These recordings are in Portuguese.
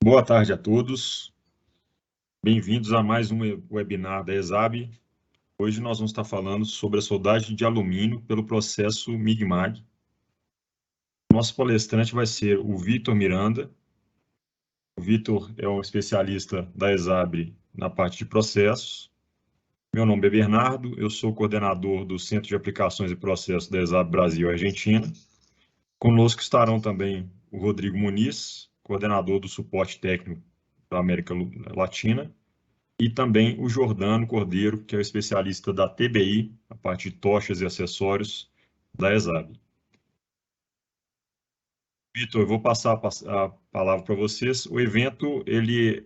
Boa tarde a todos. Bem-vindos a mais um webinar da ESAB. Hoje nós vamos estar falando sobre a soldagem de alumínio pelo processo MIG-MAG. Nosso palestrante vai ser o Vitor Miranda. O Vitor é um especialista da ESAB na parte de processos. Meu nome é Bernardo, eu sou coordenador do Centro de Aplicações e Processos da ESAB Brasil e Argentina. Conosco estarão também o Rodrigo Muniz, coordenador do suporte técnico da América Latina, e também o Jordano Cordeiro, que é o especialista da TBI, a parte de tochas e acessórios da ESAB. Vitor, eu vou passar a palavra para vocês. O evento ele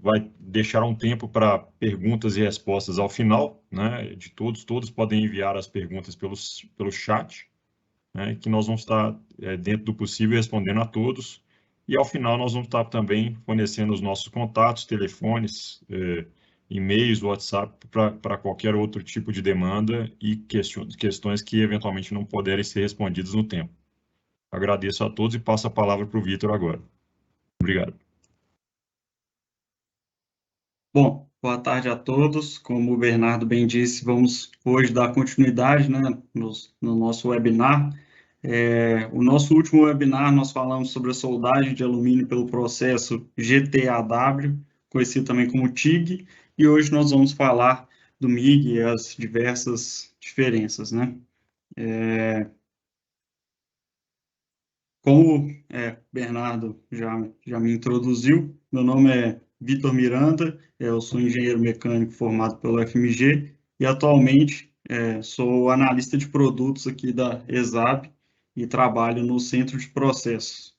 vai deixar um tempo para perguntas e respostas ao final, né, de todos. Todos podem enviar as perguntas pelo chat, né, que nós vamos estar, dentro do possível, respondendo a todos. E, ao final, nós vamos estar também fornecendo os nossos contatos, telefones, e-mails, WhatsApp, para qualquer outro tipo de demanda e questões que, eventualmente, não puderem ser respondidas no tempo. Agradeço a todos e passo a palavra para o Vitor agora. Obrigado. Bom, boa tarde a todos. Como o Bernardo bem disse, vamos hoje dar continuidade, né, no nosso webinar. O nosso último webinar, nós falamos sobre a soldagem de alumínio pelo processo GTAW, conhecido também como TIG, e hoje nós vamos falar do MIG e as diversas diferenças, né? Como Bernardo já me introduziu, meu nome é Vitor Miranda, eu sou engenheiro mecânico formado pelo FMG e atualmente sou analista de produtos aqui da ESAB e trabalho no Centro de Processos.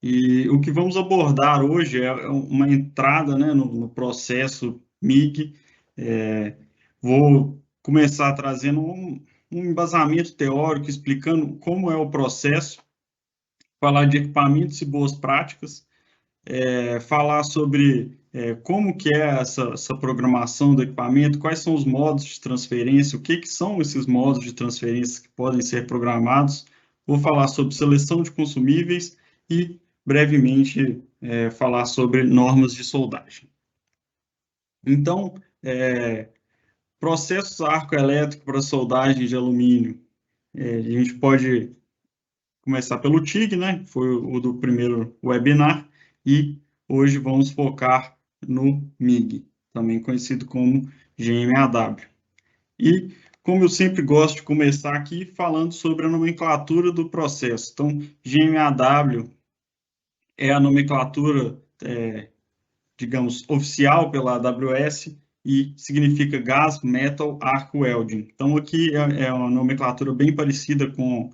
E o que vamos abordar hoje é uma entrada, né, no processo MIG. Vou começar trazendo um embasamento teórico explicando como é o processo, falar de equipamentos e boas práticas, falar sobre como que é essa programação do equipamento, quais são os modos de transferência, o que são esses modos de transferência que podem ser programados. Vou falar sobre seleção de consumíveis e, brevemente, falar sobre normas de soldagem. Então, processos arco-elétrico para soldagem de alumínio. A gente pode começar pelo TIG, né? Foi o do primeiro webinar, e hoje vamos focar no MIG, também conhecido como GMAW. E, como eu sempre gosto de começar aqui falando sobre a nomenclatura do processo. Então, GMAW é a nomenclatura, digamos, oficial pela AWS e significa Gas Metal Arc Welding. Então, aqui é uma nomenclatura bem parecida com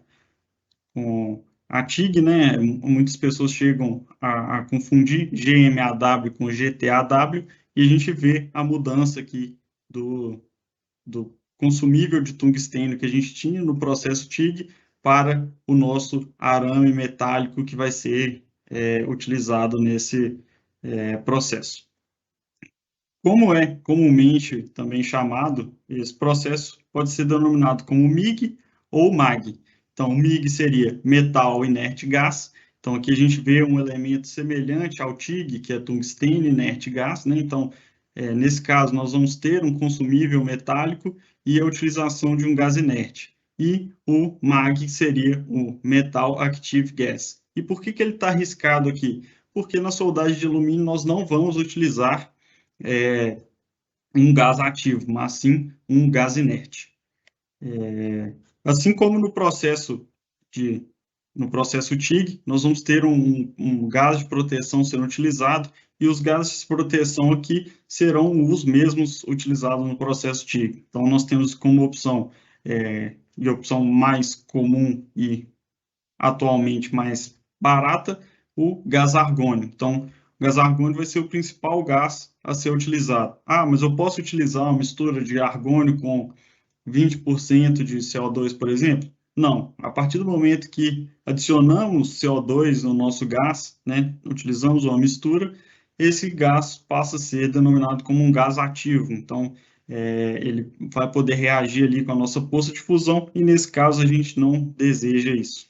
a TIG, né? Muitas pessoas chegam a confundir GMAW com GTAW, e a gente vê a mudança aqui do consumível de tungstênio que a gente tinha no processo TIG para o nosso arame metálico que vai ser utilizado nesse processo. Como é comumente também chamado, esse processo pode ser denominado como MIG ou MAG. Então, o MIG seria metal inerte gás. Então, aqui a gente vê um elemento semelhante ao TIG, que é tungstênio inerte gás, né? Então, nesse caso, nós vamos ter um consumível metálico e a utilização de um gás inerte. E o MAG seria o Metal Active Gas. E por que ele está arriscado aqui? Porque na soldagem de alumínio nós não vamos utilizar um gás ativo, mas sim um gás inerte. Assim como no processo TIG, nós vamos ter um gás de proteção sendo utilizado, e os gases de proteção aqui serão os mesmos utilizados no processo TIG. Então, nós temos como opção, de opção mais comum e atualmente mais barata, o gás argônio. Então, o gás argônio vai ser o principal gás a ser utilizado. Ah, mas eu posso utilizar uma mistura de argônio com 20% de CO2, por exemplo? Não. A partir do momento que adicionamos CO2 no nosso gás, né, utilizamos uma mistura, esse gás passa a ser denominado como um gás ativo. Então, ele vai poder reagir ali com a nossa poça de fusão, e nesse caso a gente não deseja isso.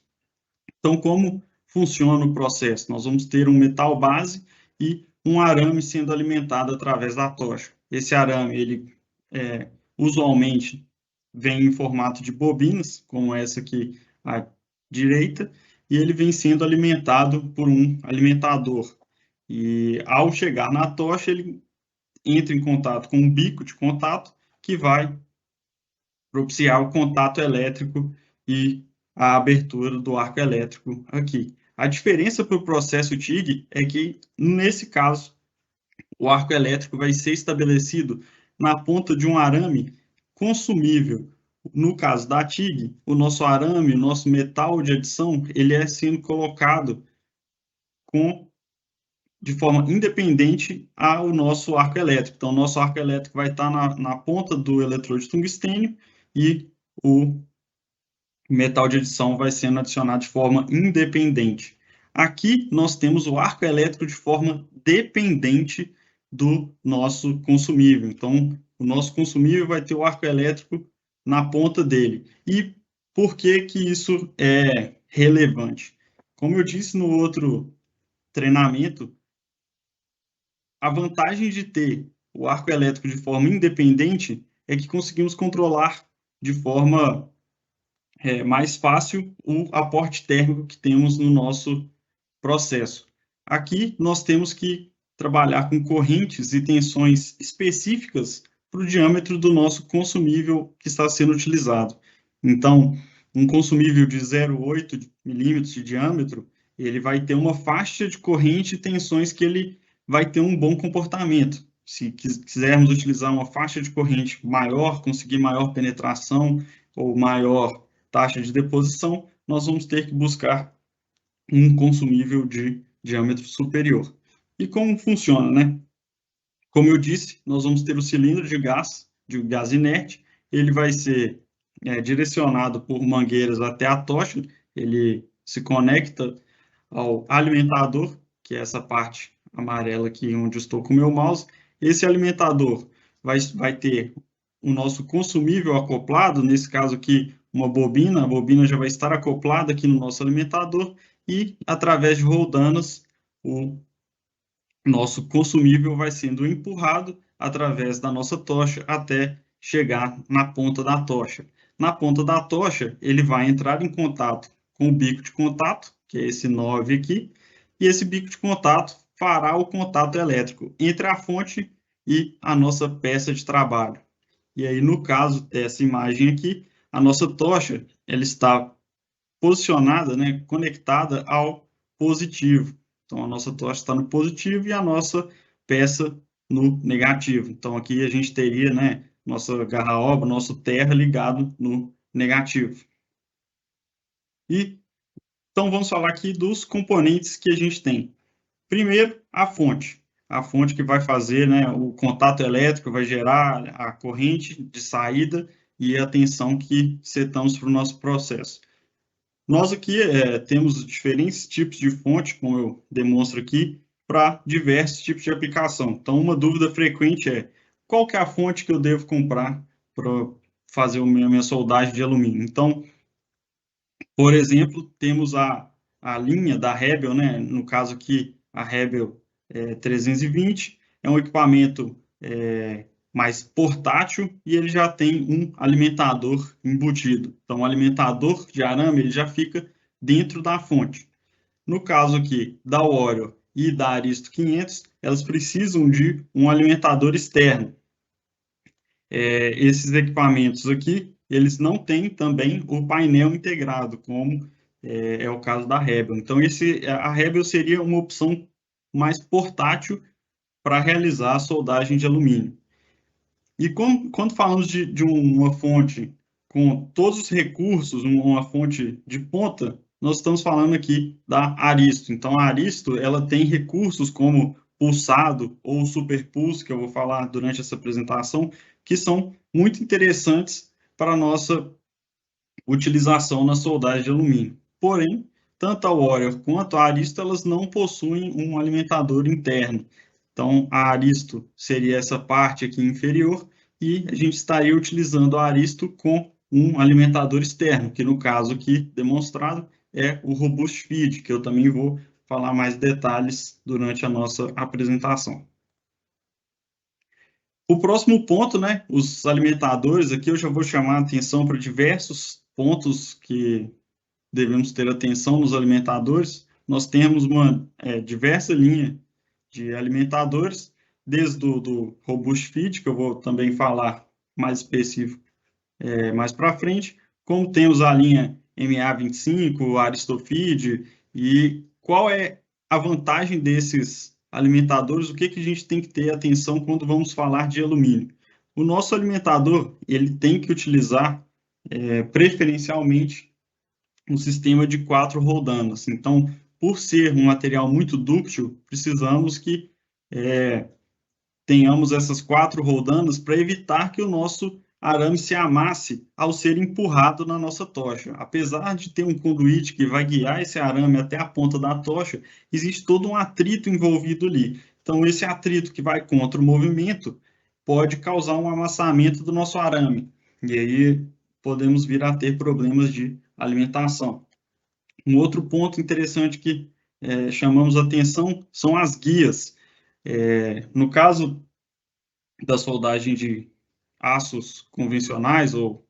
Então, como funciona o processo? Nós vamos ter um metal base e um arame sendo alimentado através da tocha. Esse arame, ele usualmente vem em formato de bobinas, como essa aqui à direita, e ele vem sendo alimentado por um alimentador. E ao chegar na tocha, ele entra em contato com um bico de contato que vai propiciar o contato elétrico e a abertura do arco elétrico aqui. A diferença para o processo TIG é que, nesse caso, o arco elétrico vai ser estabelecido na ponta de um arame consumível. No caso da TIG, o nosso arame, o nosso metal de adição, ele é sendo colocado de forma independente ao nosso arco elétrico. Então, o nosso arco elétrico vai estar na ponta do eletrodo de tungstênio e o metal de adição vai sendo adicionado de forma independente. Aqui nós temos o arco elétrico de forma dependente do nosso consumível. Então, o nosso consumível vai ter o arco elétrico na ponta dele. E por que que isso é relevante? Como eu disse no outro treinamento, a vantagem de ter o arco elétrico de forma independente é que conseguimos controlar de forma mais fácil o aporte térmico que temos no nosso processo. Aqui nós temos que trabalhar com correntes e tensões específicas para o diâmetro do nosso consumível que está sendo utilizado. Então, um consumível de 0,8 milímetros de diâmetro, ele vai ter uma faixa de corrente e tensões que ele vai ter um bom comportamento. Se quisermos utilizar uma faixa de corrente maior, conseguir maior penetração ou maior taxa de deposição, nós vamos ter que buscar um consumível de diâmetro superior. E como funciona, né? Como eu disse, nós vamos ter o cilindro de gás inerte, ele vai ser direcionado por mangueiras até a tocha, ele se conecta ao alimentador, que é essa parte amarela aqui onde eu estou com o meu mouse. Esse alimentador vai ter o nosso consumível acoplado, nesse caso aqui, uma bobina, a bobina já vai estar acoplada aqui no nosso alimentador e, através de roldanas, o nosso consumível vai sendo empurrado através da nossa tocha até chegar na ponta da tocha. Na ponta da tocha, ele vai entrar em contato com o bico de contato, que é esse 9 aqui, e esse bico de contato fará o contato elétrico entre a fonte e a nossa peça de trabalho. E aí, no caso dessa imagem aqui, a nossa tocha ela está posicionada, né, conectada ao positivo. Então, a nossa tocha está no positivo e a nossa peça no negativo. Então, aqui a gente teria, né, nossa garra-obra, nosso terra ligado no negativo. Então, vamos falar aqui dos componentes que a gente tem. Primeiro, a fonte. A fonte que vai fazer, né, o contato elétrico, vai gerar a corrente de saída e a tensão que setamos para o nosso processo. Nós aqui temos diferentes tipos de fonte, como eu demonstro aqui, para diversos tipos de aplicação. Então, uma dúvida frequente é qual que é a fonte que eu devo comprar para fazer a minha soldagem de alumínio. Então, por exemplo, temos a linha da Rebel, né? No caso aqui, a Rebel 320, é um equipamento mais portátil e ele já tem um alimentador embutido. Então, o alimentador de arame ele já fica dentro da fonte. No caso aqui da Warrior e da Aristo 500, elas precisam de um alimentador externo. Esses equipamentos aqui, eles não têm também o painel integrado, como é o caso da Rebel. Então, a Rebel seria uma opção mais portátil para realizar a soldagem de alumínio. E quando falamos de uma fonte com todos os recursos, uma fonte de ponta, nós estamos falando aqui da Aristo. Então, a Aristo ela tem recursos como pulsado ou superpulso, que eu vou falar durante essa apresentação, que são muito interessantes para a nossa utilização na soldagem de alumínio. Porém, tanto a Warrior quanto a Aristo, elas não possuem um alimentador interno. Então, a Aristo seria essa parte aqui inferior e a gente estaria utilizando a Aristo com um alimentador externo, que no caso aqui demonstrado é o Robust Feed, que eu também vou falar mais detalhes durante a nossa apresentação. O próximo ponto, né, os alimentadores, aqui eu já vou chamar a atenção para diversos pontos que devemos ter atenção nos alimentadores. Nós temos uma diversa linha de alimentadores, desde do Robust Feed, que eu vou também falar mais específico mais para frente, como temos a linha MA25, Aristofeed, e qual é a vantagem desses alimentadores, o que a gente tem que ter atenção quando vamos falar de alumínio. O nosso alimentador, ele tem que utilizar preferencialmente um sistema de 4 roldanas. Então, por ser um material muito dúctil, precisamos que tenhamos essas 4 roldanas para evitar que o nosso arame se amasse ao ser empurrado na nossa tocha. Apesar de ter um conduíte que vai guiar esse arame até a ponta da tocha, existe todo um atrito envolvido ali. Então, esse atrito que vai contra o movimento pode causar um amassamento do nosso arame. E aí podemos vir a ter problemas de alimentação. Um outro ponto interessante que chamamos a atenção são as guias. No caso da soldagem de aços convencionais ou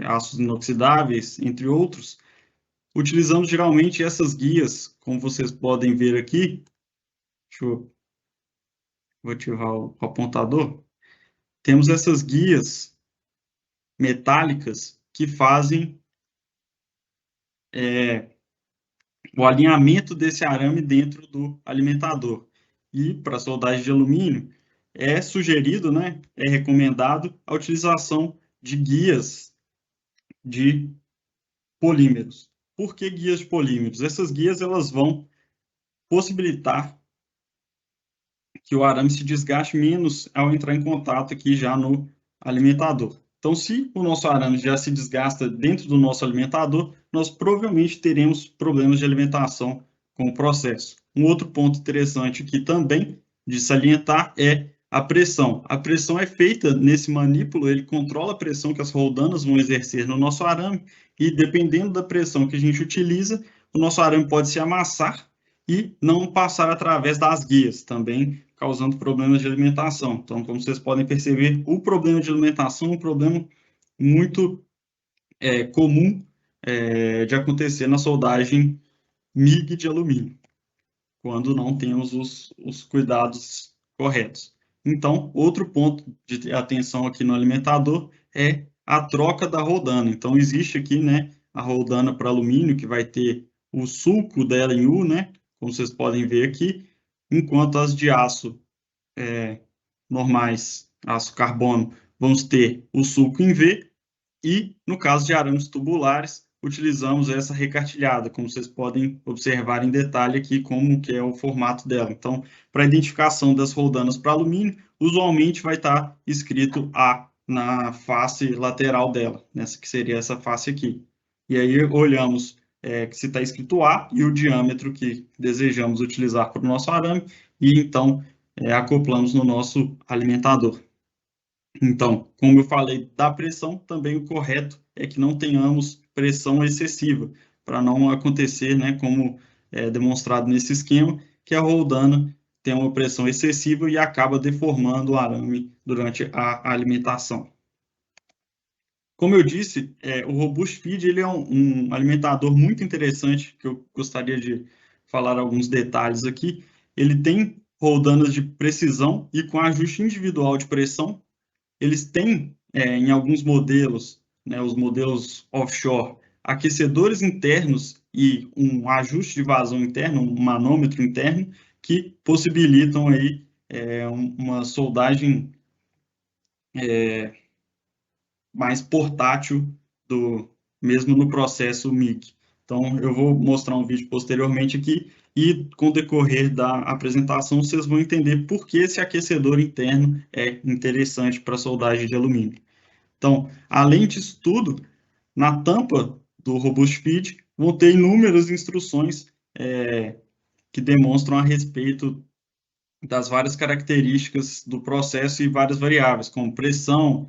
aços inoxidáveis, entre outros, utilizamos geralmente essas guias, como vocês podem ver aqui. Vou ativar o apontador. Temos essas guias metálicas que fazem o alinhamento desse arame dentro do alimentador. E para soldagem de alumínio, é sugerido, né, é recomendado a utilização de guias de polímeros. Por que guias de polímeros? Essas guias elas vão possibilitar que o arame se desgaste menos ao entrar em contato aqui já no alimentador. Então, se o nosso arame já se desgasta dentro do nosso alimentador, nós provavelmente teremos problemas de alimentação com o processo. Um outro ponto interessante aqui também de salientar é a pressão. A pressão é feita nesse manípulo, ele controla a pressão que as roldanas vão exercer no nosso arame e, dependendo da pressão que a gente utiliza, o nosso arame pode se amassar e não passar através das guias, também causando problemas de alimentação. Então, como vocês podem perceber, o problema de alimentação é um problema muito comum de acontecer na soldagem MIG de alumínio, quando não temos os cuidados corretos. Então, outro ponto de atenção aqui no alimentador é a troca da roldana. Então, existe aqui, né, a roldana para alumínio, que vai ter o sulco dela em U, né, como vocês podem ver aqui, enquanto as de aço normais, aço carbono, vamos ter o sulco em V, e no caso de arames tubulares, utilizamos essa recartilhada, como vocês podem observar em detalhe aqui como que é o formato dela. Então, para a identificação das roldanas para alumínio, usualmente vai estar escrito A na face lateral dela, nessa que seria essa face aqui. E aí olhamos que se está escrito A e o diâmetro que desejamos utilizar para o nosso arame, e então acoplamos no nosso alimentador. Então, como eu falei da pressão, também o correto é que não tenhamos pressão excessiva, para não acontecer, né, como demonstrado nesse esquema, que a roldana tem uma pressão excessiva e acaba deformando o arame durante a alimentação. Como eu disse, o Robust Feed ele é um alimentador muito interessante, que eu gostaria de falar alguns detalhes aqui. Ele tem roldanas de precisão e com ajuste individual de pressão. Eles têm, em alguns modelos, né, os modelos offshore, aquecedores internos e um ajuste de vazão interno, um manômetro interno, que possibilitam aí uma soldagem mais portátil mesmo no processo MIG. Então, eu vou mostrar um vídeo posteriormente aqui e, com o decorrer da apresentação, vocês vão entender por que esse aquecedor interno é interessante para a soldagem de alumínio. Então, além disso tudo, na tampa do Robust Feed vão ter inúmeras instruções que demonstram a respeito das várias características do processo e várias variáveis, como pressão,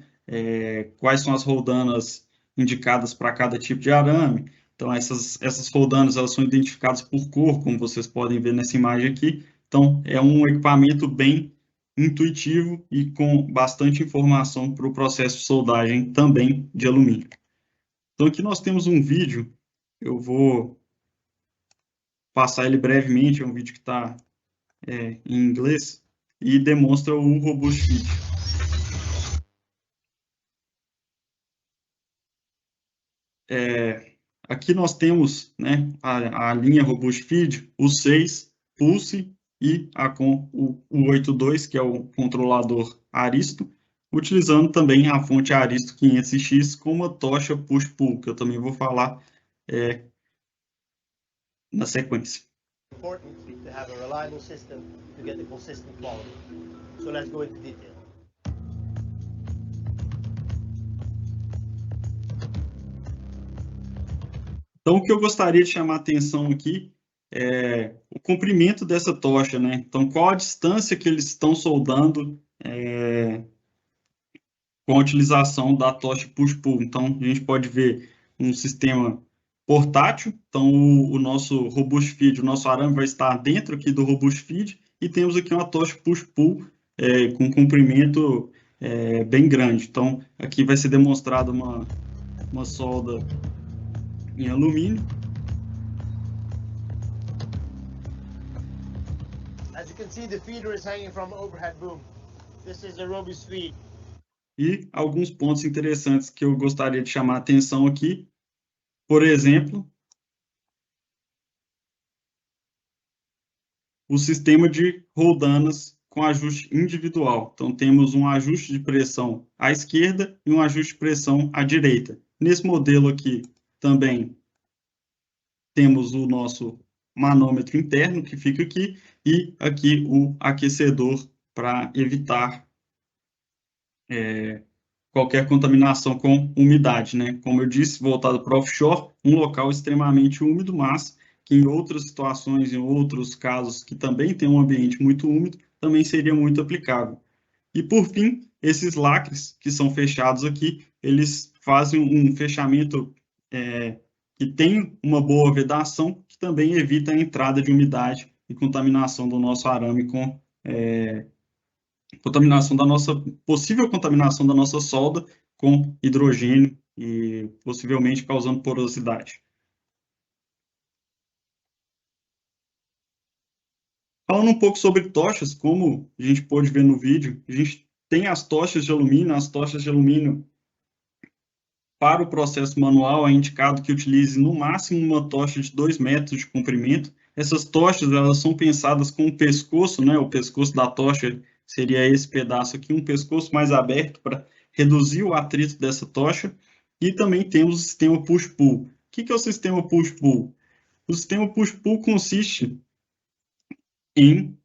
quais são as roldanas indicadas para cada tipo de arame, Então, essas roldanas, elas são identificadas por cor, como vocês podem ver nessa imagem aqui. Então, é um equipamento bem intuitivo e com bastante informação para o processo de soldagem também de alumínio. Então, aqui nós temos um vídeo, eu vou passar ele brevemente, é um vídeo que está em inglês, e demonstra o Robust Feed. Aqui nós temos, né, a linha Robust Feed, o 6, Pulse e o 82, que é o controlador Aristo, utilizando também a fonte Aristo 500X com uma tocha push-pull, que eu também vou falar na sequência. Important to have a reliable system to get the consistent quality. So let's go into detail. Então, o que eu gostaria de chamar a atenção aqui é o comprimento dessa tocha, né? Então, qual a distância que eles estão soldando com a utilização da tocha push-pull. Então, a gente pode ver um sistema portátil. Então, o nosso Robust Feed, o nosso arame vai estar dentro aqui do Robust Feed e temos aqui uma tocha push-pull com comprimento bem grande. Então, aqui vai ser demonstrada uma solda em alumínio. As you can see, the feeder is hanging from an overhead boom. This is the Robust Feed. E alguns pontos interessantes que eu gostaria de chamar a atenção aqui. Por exemplo, o sistema de roldanas com ajuste individual. Então, temos um ajuste de pressão à esquerda e um ajuste de pressão à direita. Nesse modelo aqui, também temos o nosso manômetro interno, que fica aqui, e aqui o aquecedor para evitar qualquer contaminação com umidade, né? Como eu disse, voltado para offshore, um local extremamente úmido, mas que em outras situações, em outros casos que também tem um ambiente muito úmido, também seria muito aplicável. E por fim, esses lacres que são fechados aqui, eles fazem um fechamento que tem uma boa vedação, que também evita a entrada de umidade e contaminação do nosso arame com possível contaminação da nossa solda com hidrogênio e possivelmente causando porosidade. Falando um pouco sobre tochas, como a gente pôde ver no vídeo, a gente tem as tochas de alumínio. As tochas de alumínio, para o processo manual, é indicado que utilize no máximo uma tocha de 2 metros de comprimento. Essas tochas, elas são pensadas com o pescoço, né? O pescoço da tocha seria esse pedaço aqui, um pescoço mais aberto para reduzir o atrito dessa tocha. E também temos o sistema push-pull. O que é o sistema push-pull? O sistema push-pull consiste em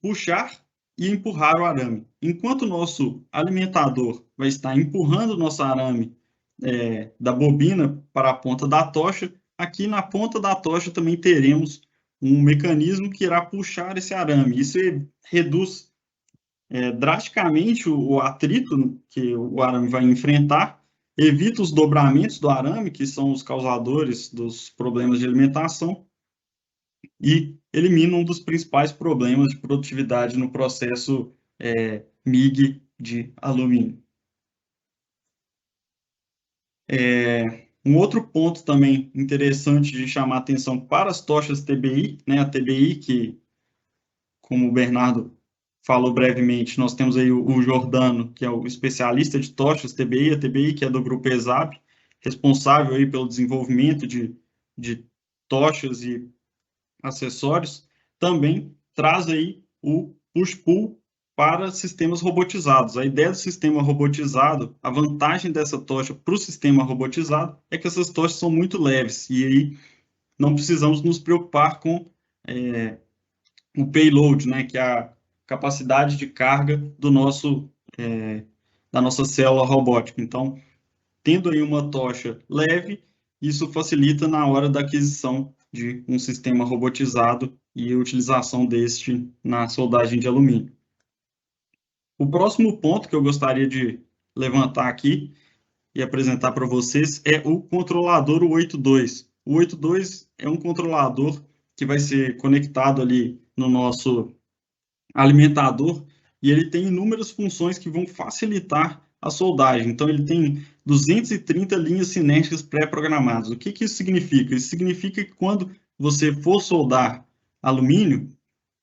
puxar e empurrar o arame. Enquanto o nosso alimentador vai estar empurrando o nosso arame da bobina para a ponta da tocha, aqui na ponta da tocha também teremos um mecanismo que irá puxar esse arame. Isso reduz drasticamente o atrito que o arame vai enfrentar, evita os dobramentos do arame, que são os causadores dos problemas de alimentação, e elimina um dos principais problemas de produtividade no processo MIG de alumínio. Um outro ponto também interessante de chamar a atenção para as tochas TBI, né, a TBI, que, como o Bernardo falou brevemente, nós temos aí o Jordano, que é o especialista de tochas TBI, a TBI, que é do grupo ESAB, responsável aí pelo desenvolvimento de tochas e acessórios, também traz aí o push-pull para sistemas robotizados. A ideia do sistema robotizado, a vantagem dessa tocha para o sistema robotizado é que essas tochas são muito leves e aí não precisamos nos preocupar com o payload, né, que é a capacidade de carga do da nossa célula robótica. Então, tendo aí uma tocha leve, isso facilita na hora da aquisição de um sistema robotizado e a utilização deste na soldagem de alumínio. O próximo ponto que eu gostaria de levantar aqui e apresentar para vocês é o controlador 82. O 82 é um controlador que vai ser conectado ali no nosso alimentador e ele tem inúmeras funções que vão facilitar a soldagem. Então, ele tem 230 linhas cinéticas pré-programadas. O que isso significa? Isso significa que quando você for soldar alumínio,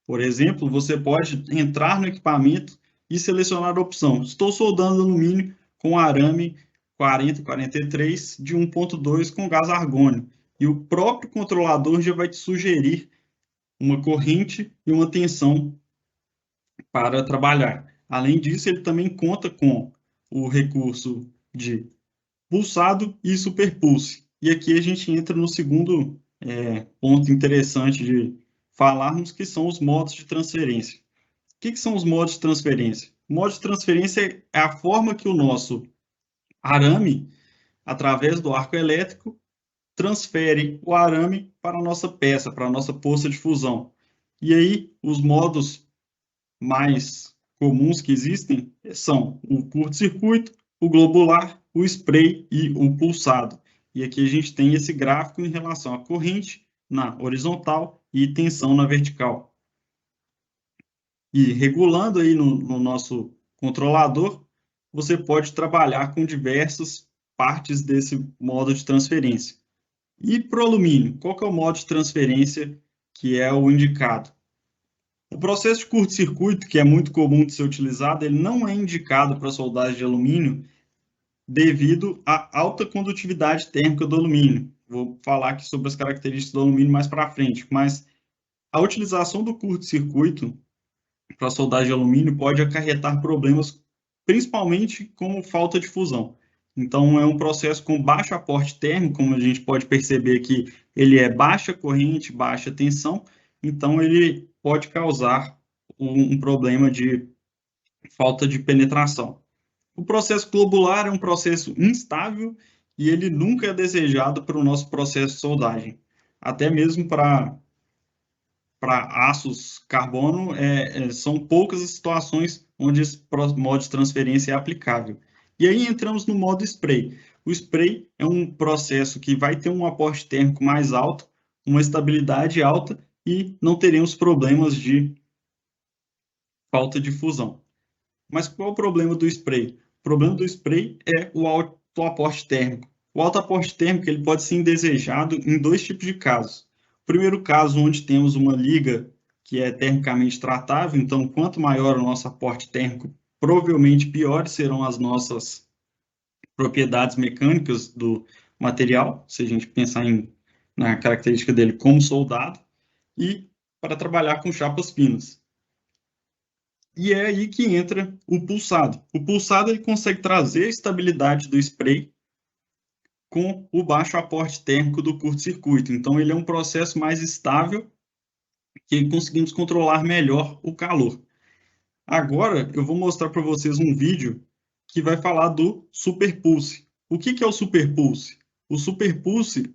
por exemplo, você pode entrar no equipamento e selecionar a opção: estou soldando alumínio com arame 4043 de 1.2 com gás argônio. E o próprio controlador já vai te sugerir uma corrente e uma tensão para trabalhar. Além disso, ele também conta com o recurso de pulsado e superpulse. E aqui a gente entra no segundo ponto interessante de falarmos, que são os modos de transferência. O que são os modos de transferência? O modo de transferência é a forma que o nosso arame, através do arco elétrico, transfere o arame para a nossa peça, para a nossa poça de fusão. E aí, os modos mais comuns que existem são o curto-circuito, o globular, o spray e o pulsado. E aqui a gente tem esse gráfico em relação à corrente na horizontal e tensão na vertical. E regulando aí no nosso controlador, você pode trabalhar com diversas partes desse modo de transferência. E para o alumínio, qual que é o modo de transferência que é o indicado? O processo de curto-circuito, que é muito comum de ser utilizado, ele não é indicado para soldagem de alumínio devido à alta condutividade térmica do alumínio. Vou falar aqui sobre as características do alumínio mais para frente, mas a utilização do curto-circuito para soldagem de alumínio pode acarretar problemas, principalmente com falta de fusão. Então, é um processo com baixo aporte térmico, como a gente pode perceber que ele é baixa corrente, baixa tensão, então ele pode causar um problema de falta de penetração. O processo globular é um processo instável e ele nunca é desejado para o nosso processo de soldagem. Até mesmo para aços carbono, são poucas as situações onde esse modo de transferência é aplicável. E aí entramos no modo spray. O spray é um processo que vai ter um aporte térmico mais alto, uma estabilidade alta e não teremos problemas de falta de fusão. Mas qual é o problema do spray? O problema do spray é o alto aporte térmico. O alto aporte térmico ele pode ser indesejado em dois tipos de casos. O primeiro caso, onde temos uma liga que é termicamente tratável, então quanto maior o nosso aporte térmico, provavelmente piores serão as nossas propriedades mecânicas do material, se a gente pensar na característica dele como soldado, e para trabalhar com chapas finas. E é aí que entra o pulsado. O pulsado ele consegue trazer a estabilidade do spray com o baixo aporte térmico do curto-circuito. Então, ele é um processo mais estável que conseguimos controlar melhor o calor. Agora, eu vou mostrar para vocês um vídeo que vai falar do superpulse. O que é o superpulse? O superpulse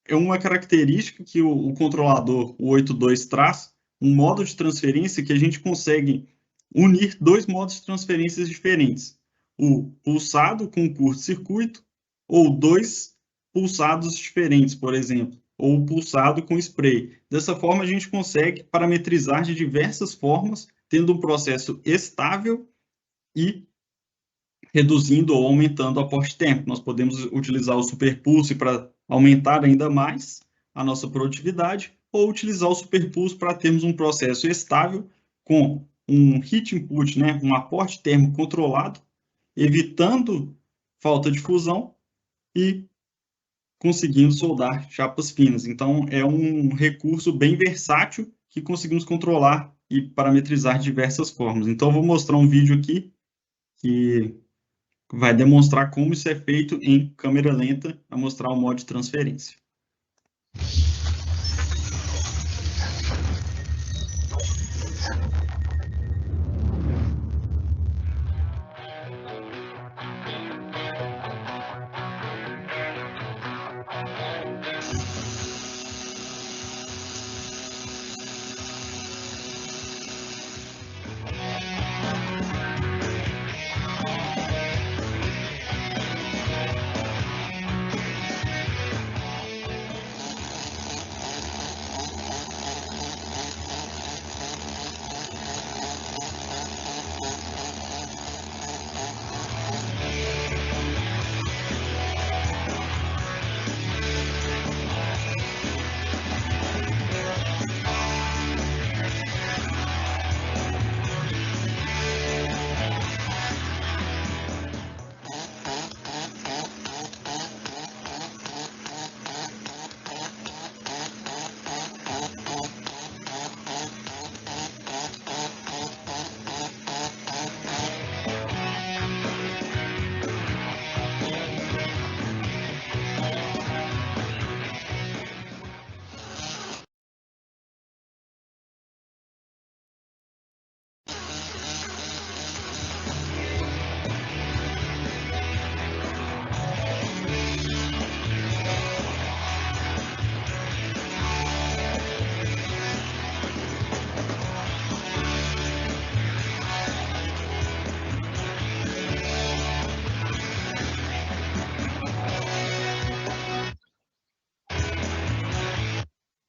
é uma característica que o controlador, o 82, traz, um modo de transferência que a gente consegue unir dois modos de transferências diferentes. O pulsado com curto-circuito ou dois pulsados diferentes, por exemplo, ou pulsado com spray. Dessa forma, a gente consegue parametrizar de diversas formas, tendo um processo estável e reduzindo ou aumentando o aporte térmico. Nós podemos utilizar o superpulse para aumentar ainda mais a nossa produtividade ou utilizar o superpulse para termos um processo estável com um heat input, né, um aporte térmico controlado, evitando falta de fusão e conseguindo soldar chapas finas. Então, é um recurso bem versátil que conseguimos controlar e parametrizar de diversas formas. Então, eu vou mostrar um vídeo aqui que vai demonstrar como isso é feito em câmera lenta, a mostrar o modo de transferência.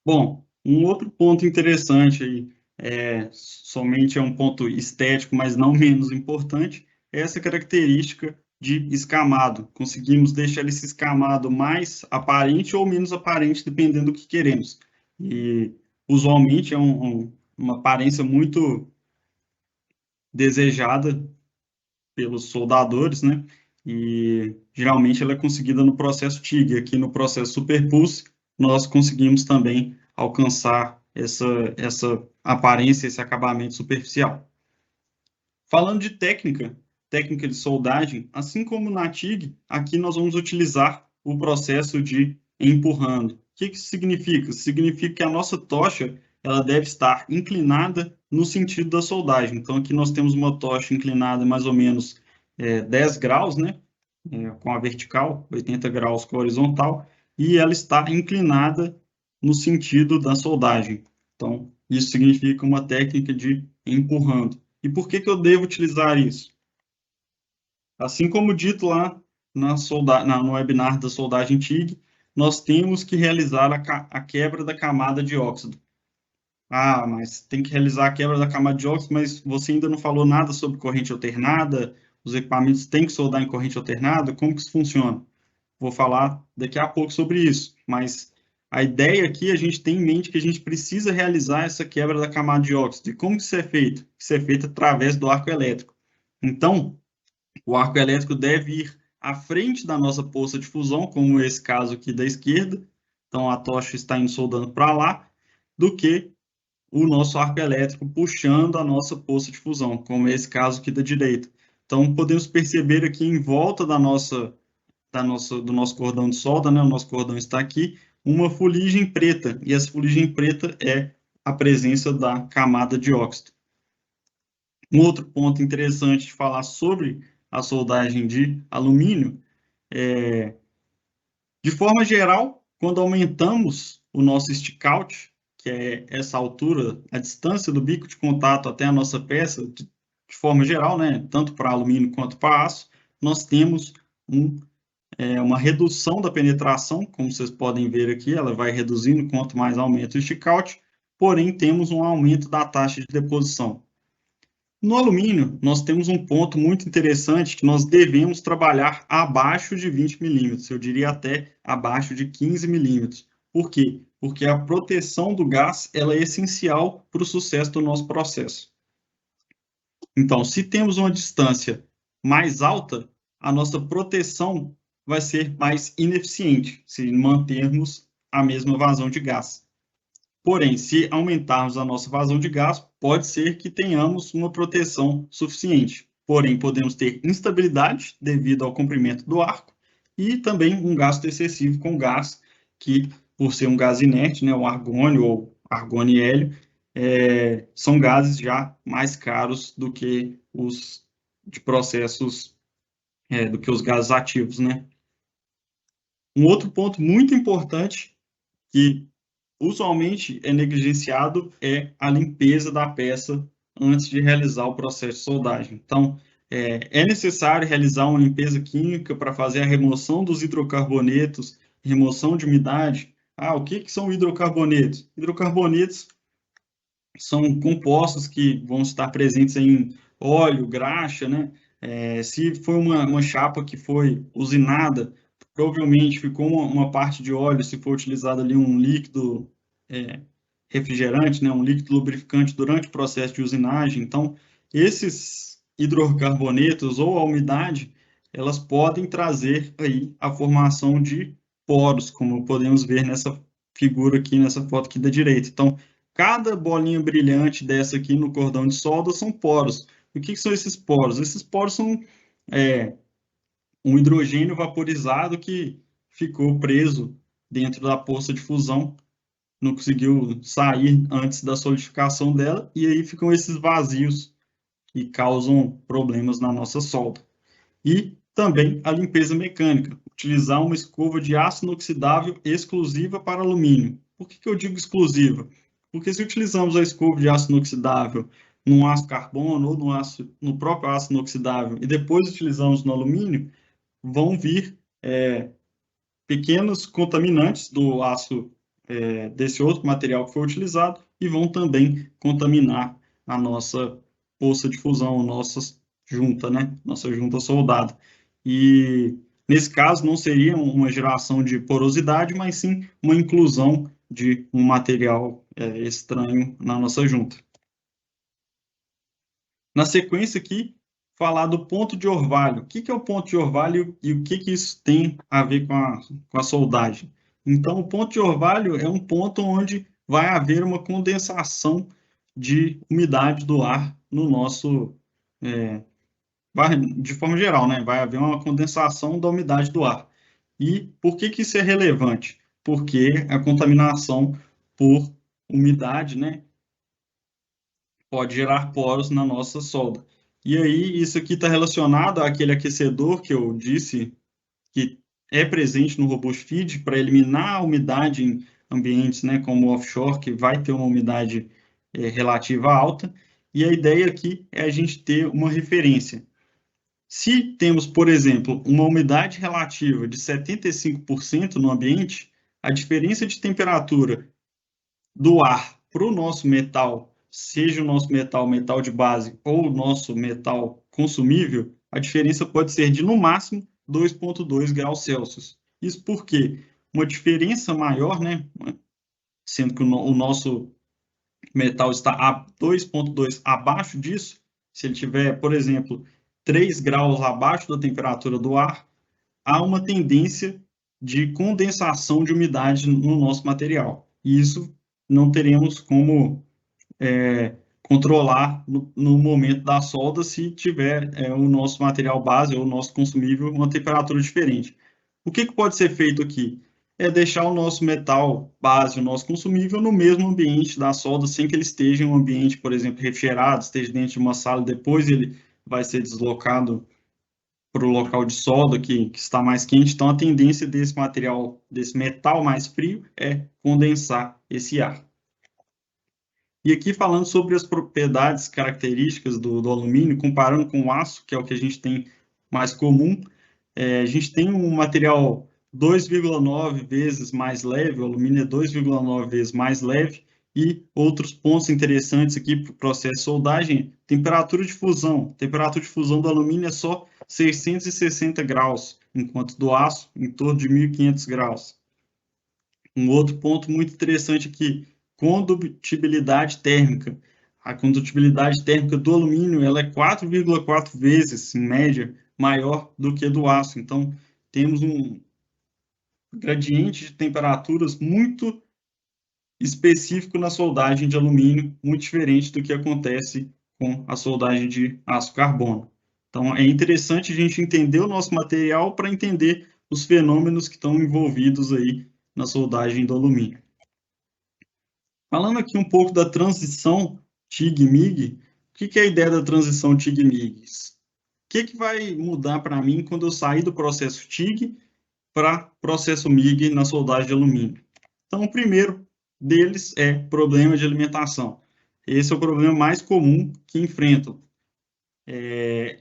Bom, um outro ponto interessante aí, somente é um ponto estético, mas não menos importante, é essa característica de escamado. Conseguimos deixar esse escamado mais aparente ou menos aparente, dependendo do que queremos. E, usualmente, é uma aparência muito desejada pelos soldadores, né? E, geralmente, ela é conseguida no processo TIG. Aqui no processo Superpulse, nós conseguimos também alcançar essa aparência, esse acabamento superficial. Falando de técnica de soldagem, assim como na TIG, aqui nós vamos utilizar o processo de empurrando. O que isso significa? Significa que a nossa tocha ela deve estar inclinada no sentido da soldagem. Então, aqui nós temos uma tocha inclinada mais ou menos 10 graus, né? Com a vertical, 80 graus com a horizontal, e ela está inclinada no sentido da soldagem. Então, isso significa uma técnica de empurrando. E por que eu devo utilizar isso? Assim como dito lá no webinar da soldagem TIG, nós temos que realizar a quebra da camada de óxido. Ah, mas tem que realizar a quebra da camada de óxido, mas você ainda não falou nada sobre corrente alternada, os equipamentos têm que soldar em corrente alternada, como que isso funciona? Vou falar daqui a pouco sobre isso, mas a ideia aqui, a gente tem em mente que a gente precisa realizar essa quebra da camada de óxido. E como que isso é feito? Isso é feito através do arco elétrico. Então, o arco elétrico deve ir à frente da nossa poça de fusão, como esse caso aqui da esquerda, então a tocha está indo soldando para lá, do que o nosso arco elétrico puxando a nossa poça de fusão, como esse caso aqui da direita. Então, podemos perceber aqui em volta do nosso cordão de solda, né? O nosso cordão está aqui, uma fuligem preta, e essa fuligem preta é a presença da camada de óxido. Um outro ponto interessante de falar sobre a soldagem de alumínio de forma geral, quando aumentamos o nosso stick out, que é essa altura, a distância do bico de contato até a nossa peça, de forma geral, né, tanto para alumínio quanto para aço, nós temos uma redução da penetração, como vocês podem ver aqui, ela vai reduzindo quanto mais aumenta o stick out, porém temos um aumento da taxa de deposição. No alumínio, nós temos um ponto muito interessante que nós devemos trabalhar abaixo de 20 milímetros, eu diria até abaixo de 15 milímetros. Por quê? Porque a proteção do gás ela é essencial para o sucesso do nosso processo. Então, se temos uma distância mais alta, a nossa proteção vai ser mais ineficiente se mantermos a mesma vazão de gás. Porém, se aumentarmos a nossa vazão de gás, pode ser que tenhamos uma proteção suficiente. Porém, podemos ter instabilidade devido ao comprimento do arco e também um gasto excessivo com gás, que, por ser um gás inerte, né, o argônio ou argônio e hélio, são gases já mais caros do que os de processos, do que os gases ativos, né? Um outro ponto muito importante que usualmente é negligenciado a limpeza da peça antes de realizar o processo de soldagem. Então, é necessário realizar uma limpeza química para fazer a remoção dos hidrocarbonetos, remoção de umidade. O que são hidrocarbonetos? Hidrocarbonetos são compostos que vão estar presentes em óleo, graxa, né? Se foi uma chapa que foi usinada, provavelmente ficou uma parte de óleo, se for utilizado ali um líquido refrigerante, né, um líquido lubrificante durante o processo de usinagem. Então, esses hidrocarbonetos ou a umidade, elas podem trazer aí a formação de poros, como podemos ver nessa figura aqui, nessa foto aqui da direita. Então, cada bolinha brilhante dessa aqui no cordão de solda são poros. O que são esses poros? Esses poros são um hidrogênio vaporizado que ficou preso dentro da poça de fusão, não conseguiu sair antes da solidificação dela, e aí ficam esses vazios que causam problemas na nossa solda. E também a limpeza mecânica, utilizar uma escova de aço inoxidável exclusiva para alumínio. Por que eu digo exclusiva? Porque se utilizamos a escova de aço inoxidável num aço carbono ou no próprio aço inoxidável e depois utilizamos no alumínio, vão vir pequenos contaminantes do aço desse outro material que foi utilizado e vão também contaminar a nossa poça de fusão, nossa junta, né? Nossa junta soldada. E nesse caso não seria uma geração de porosidade, mas sim uma inclusão de um material estranho na nossa junta. Na sequência aqui, falar do ponto de orvalho. O que é o ponto de orvalho e o que isso tem a ver com a soldagem? Então, o ponto de orvalho é um ponto onde vai haver uma condensação de umidade do ar no nosso... de forma geral, né? Vai haver uma condensação da umidade do ar. E por que isso é relevante? Porque a contaminação por umidade, né, pode gerar poros na nossa solda. E aí, isso aqui está relacionado àquele aquecedor que eu disse que é presente no Robust Feed para eliminar a umidade em ambientes, né, como offshore, que vai ter uma umidade relativa alta. E a ideia aqui é a gente ter uma referência. Se temos, por exemplo, uma umidade relativa de 75% no ambiente, a diferença de temperatura do ar para o nosso metal, seja o nosso metal de base ou o nosso metal consumível, a diferença pode ser de, no máximo, 2,2 graus Celsius. Isso porque uma diferença maior, né, sendo que o nosso metal está a 2,2 abaixo disso, se ele tiver, por exemplo, 3 graus abaixo da temperatura do ar, há uma tendência de condensação de umidade no nosso material. E isso não teremos como controlar no momento da solda se tiver o nosso material base ou o nosso consumível uma temperatura diferente. O que pode ser feito aqui? É deixar o nosso metal base, o nosso consumível, no mesmo ambiente da solda, sem que ele esteja em um ambiente, por exemplo, refrigerado, esteja dentro de uma sala, depois ele vai ser deslocado para o local de solda que está mais quente. Então, a tendência desse material, desse metal mais frio, é condensar esse ar. E aqui falando sobre as propriedades, características do alumínio, comparando com o aço, que é o que a gente tem mais comum, a gente tem um material 2,9 vezes mais leve, o alumínio é 2,9 vezes mais leve, e outros pontos interessantes aqui para o processo de soldagem, temperatura de fusão. A temperatura de fusão do alumínio é só 660 graus, enquanto do aço, em torno de 1.500 graus. Um outro ponto muito interessante aqui, condutibilidade térmica. A condutibilidade térmica do alumínio ela é 4,4 vezes, em média, maior do que a do aço. Então, temos um gradiente de temperaturas muito específico na soldagem de alumínio, muito diferente do que acontece com a soldagem de aço carbono. Então, é interessante a gente entender o nosso material para entender os fenômenos que estão envolvidos aí na soldagem do alumínio. Falando aqui um pouco da transição TIG-MIG, o que é a ideia da transição TIG-MIG? O que vai mudar para mim quando eu sair do processo TIG para processo MIG na soldagem de alumínio? Então, o primeiro deles é problema de alimentação. Esse é o problema mais comum que enfrentam.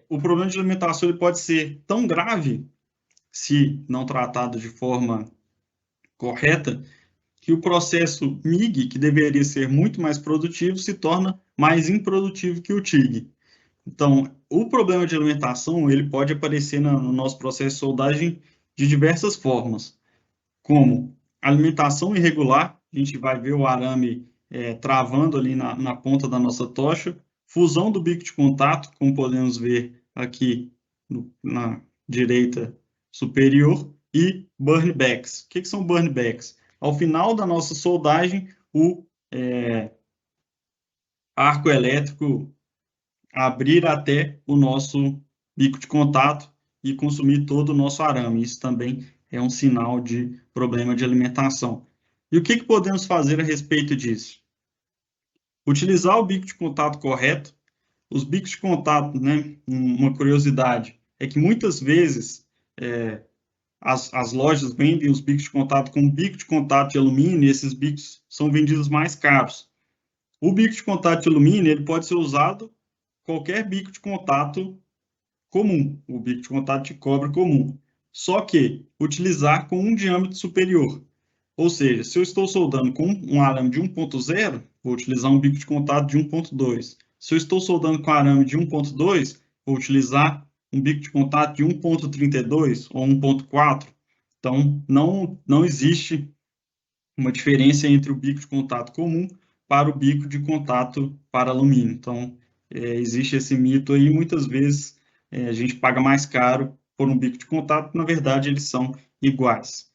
O problema de alimentação ele pode ser tão grave, se não tratado de forma correta, que o processo MIG, que deveria ser muito mais produtivo, se torna mais improdutivo que o TIG. Então, o problema de alimentação ele pode aparecer no nosso processo de soldagem de diversas formas, como alimentação irregular, a gente vai ver o arame travando ali na ponta da nossa tocha, fusão do bico de contato, como podemos ver aqui na direita superior, e burnbacks. O que são burnbacks? Ao final da nossa soldagem, o arco elétrico abrir até o nosso bico de contato e consumir todo o nosso arame. Isso também é um sinal de problema de alimentação. E o que podemos fazer a respeito disso? Utilizar o bico de contato correto. Os bicos de contato, né, uma curiosidade, é que muitas vezes as lojas vendem os bicos de contato com bico de contato de alumínio e esses bicos são vendidos mais caros. O bico de contato de alumínio ele pode ser usado qualquer bico de contato comum, o bico de contato de cobre comum. Só que utilizar com um diâmetro superior. Ou seja, se eu estou soldando com um arame de 1.0, vou utilizar um bico de contato de 1.2. Se eu estou soldando com arame de 1.2, vou utilizar um bico de contato de 1.32 ou 1.4. Então, não existe uma diferença entre o bico de contato comum para o bico de contato para alumínio. Então, existe esse mito aí, muitas vezes a gente paga mais caro por um bico de contato, na verdade eles são iguais.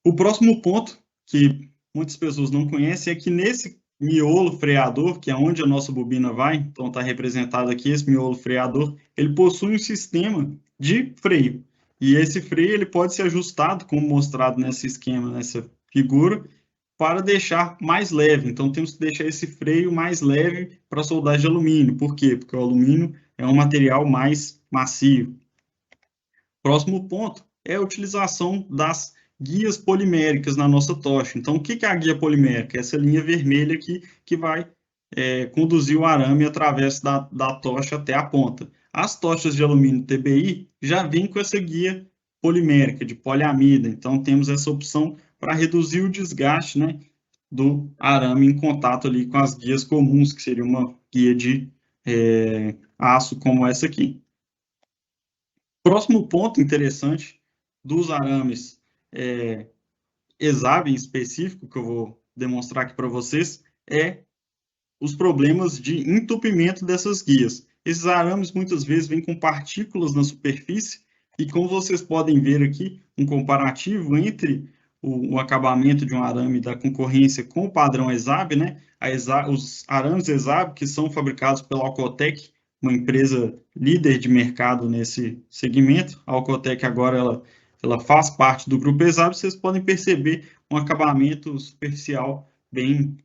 O próximo ponto, que muitas pessoas não conhecem, é que nesse miolo freador, que é onde a nossa bobina vai, então está representado aqui esse miolo freador, ele possui um sistema de freio. E esse freio ele pode ser ajustado, como mostrado nesse esquema, nessa figura, para deixar mais leve. Então, temos que deixar esse freio mais leve para a soldagem de alumínio. Por quê? Porque o alumínio é um material mais macio. Próximo ponto é a utilização das guias poliméricas na nossa tocha. Então, o que é a guia polimérica? Essa linha vermelha aqui que vai conduzir o arame através da tocha até a ponta. As tochas de alumínio TBI já vêm com essa guia polimérica, de poliamida. Então, temos essa opção para reduzir o desgaste, né, do arame em contato ali com as guias comuns, que seria uma guia de aço como essa aqui. Próximo ponto interessante dos arames ESAB em específico, que eu vou demonstrar aqui para vocês, é os problemas de entupimento dessas guias. Esses arames muitas vezes vêm com partículas na superfície e, como vocês podem ver aqui, um comparativo entre o acabamento de um arame da concorrência com o padrão ESAB, né? Os arames ESAB, que são fabricados pela Alcotec, uma empresa líder de mercado nesse segmento. A Alcotec agora ela faz parte do grupo ESAB, vocês podem perceber um acabamento superficial bem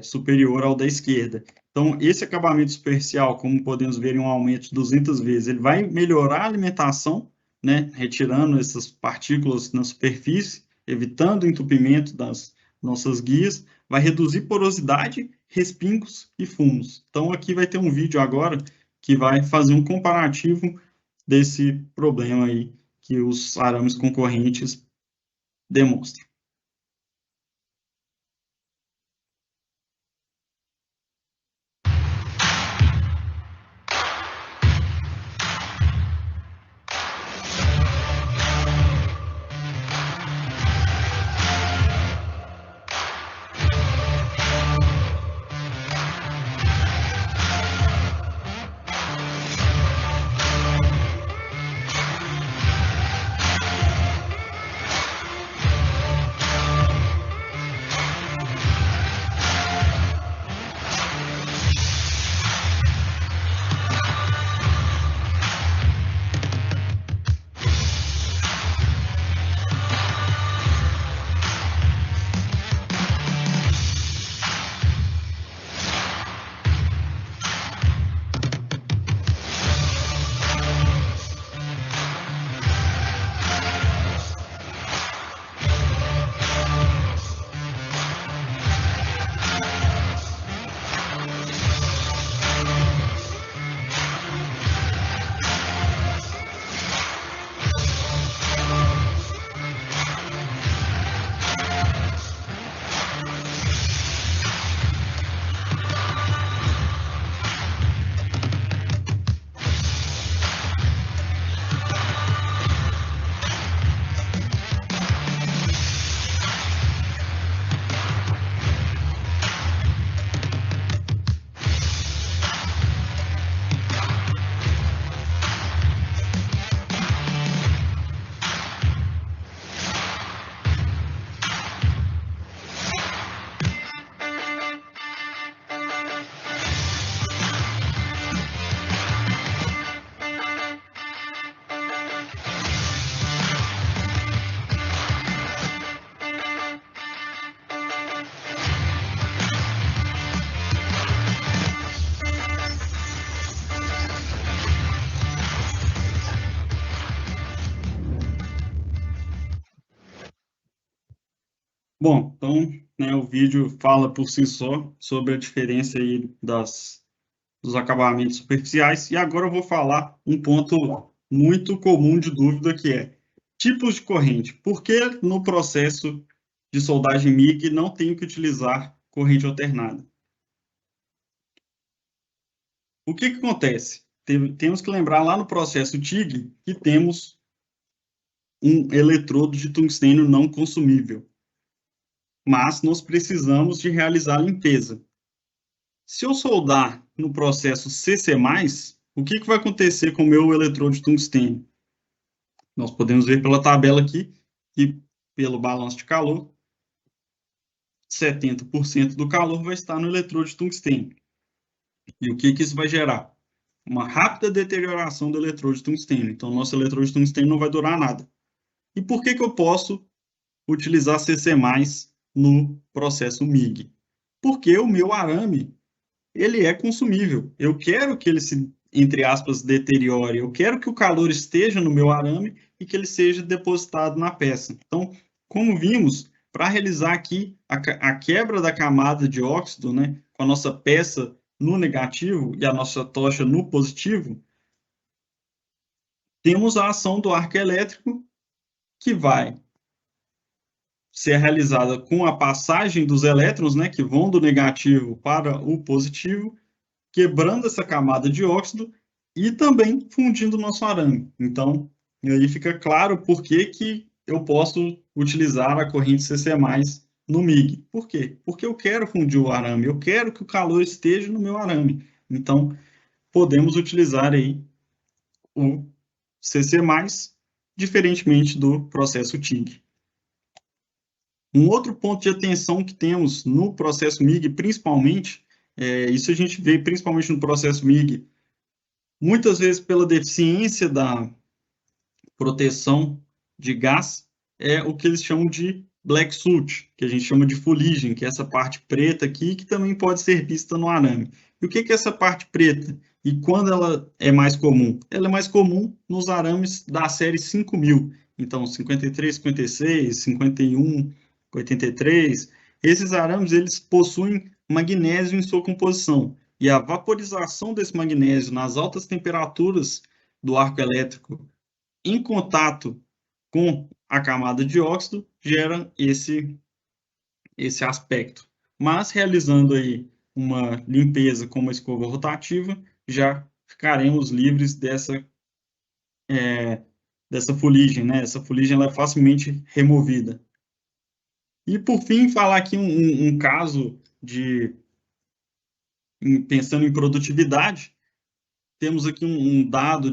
superior ao da esquerda. Então, esse acabamento superficial, como podemos ver em um aumento de 200 vezes, ele vai melhorar a alimentação, né, retirando essas partículas na superfície, evitando o entupimento das nossas guias, vai reduzir porosidade, respingos e fumos. Então, aqui vai ter um vídeo agora que vai fazer um comparativo desse problema aí que os arames concorrentes demonstram. Bom, então, né, o vídeo fala por si só sobre a diferença aí dos acabamentos superficiais, e agora eu vou falar um ponto muito comum de dúvida, que é Tipos de corrente. Por que no processo de soldagem MIG não tenho que utilizar corrente alternada? O que acontece? Temos que lembrar lá no processo TIG que temos um eletrodo de tungstênio não consumível, mas nós precisamos de realizar a limpeza. Se eu soldar no processo CC+, o que vai acontecer com o meu eletrodo de tungstênio? Nós podemos ver pela tabela aqui que, pelo balanço de calor, 70% do calor vai estar no eletrodo de tungstênio. E o que isso vai gerar? Uma rápida deterioração do eletrodo de tungstênio. Então, nosso eletrodo de tungstênio não vai durar nada. E por que eu posso utilizar CC+, no processo MIG? Porque o meu arame, ele é consumível. Eu quero que ele se, entre aspas, deteriore. Eu quero que o calor esteja no meu arame e que ele seja depositado na peça. Então, como vimos, para realizar aqui a quebra da camada de óxido, né, com a nossa peça no negativo e a nossa tocha no positivo, temos a ação do arco elétrico que vai ser realizada com a passagem dos elétrons, né, que vão do negativo para o positivo, quebrando essa camada de óxido e também fundindo o nosso arame. Então, aí fica claro por que eu posso utilizar a corrente CC+, no MIG. Por quê? Porque eu quero fundir o arame, eu quero que o calor esteja no meu arame. Então, podemos utilizar aí o CC+, diferentemente do processo TIG. Um outro ponto de atenção que temos no processo MIG, principalmente, isso a gente vê principalmente no processo MIG, muitas vezes pela deficiência da proteção de gás, é o que eles chamam de black soot, que a gente chama de fuligem, que é essa parte preta aqui, que também pode ser vista no arame. E o que é essa parte preta? E quando ela é mais comum? Ela é mais comum nos arames da série 5000. Então, 53, 56, 51, 83. Esses arames, eles possuem magnésio em sua composição. E a vaporização desse magnésio nas altas temperaturas do arco elétrico em contato com a camada de óxido gera esse aspecto. Mas realizando aí uma limpeza com uma escova rotativa, já ficaremos livres dessa fuligem, né? Essa fuligem ela é facilmente removida. E por fim, falar aqui um caso pensando em produtividade, temos aqui um dado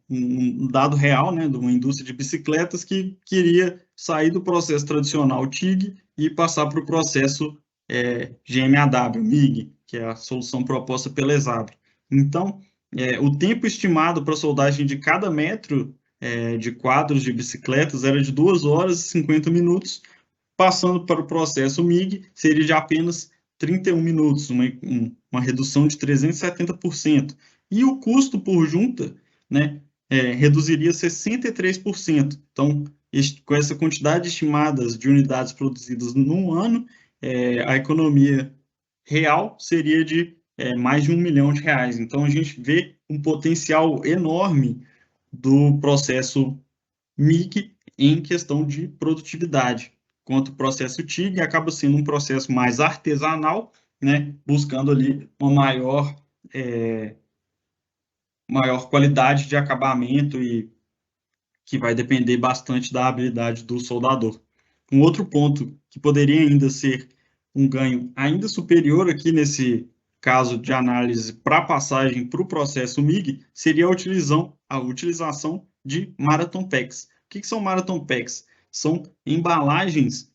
um dado real, né, de uma indústria de bicicletas que queria sair do processo tradicional TIG e passar para o processo GMAW, MIG, que é a solução proposta pela ESAB. Então, o tempo estimado para a soldagem de cada metro de quadros de bicicletas era de 2 horas e 50 minutos, passando para o processo MIG, seria de apenas 31 minutos, uma redução de 370%. E o custo por junta, né, reduziria 63%. Então, com essa quantidade estimada de unidades produzidas num ano, a economia real seria de mais de R$1 milhão. Então, a gente vê um potencial enorme do processo MIG em questão de produtividade, enquanto o processo TIG acaba sendo um processo mais artesanal, né, buscando ali uma maior qualidade de acabamento e que vai depender bastante da habilidade do soldador. Um outro ponto que poderia ainda ser um ganho ainda superior aqui nesse caso de análise para passagem para o processo MIG seria a utilização de Marathon Packs. O que são Marathon Packs? São embalagens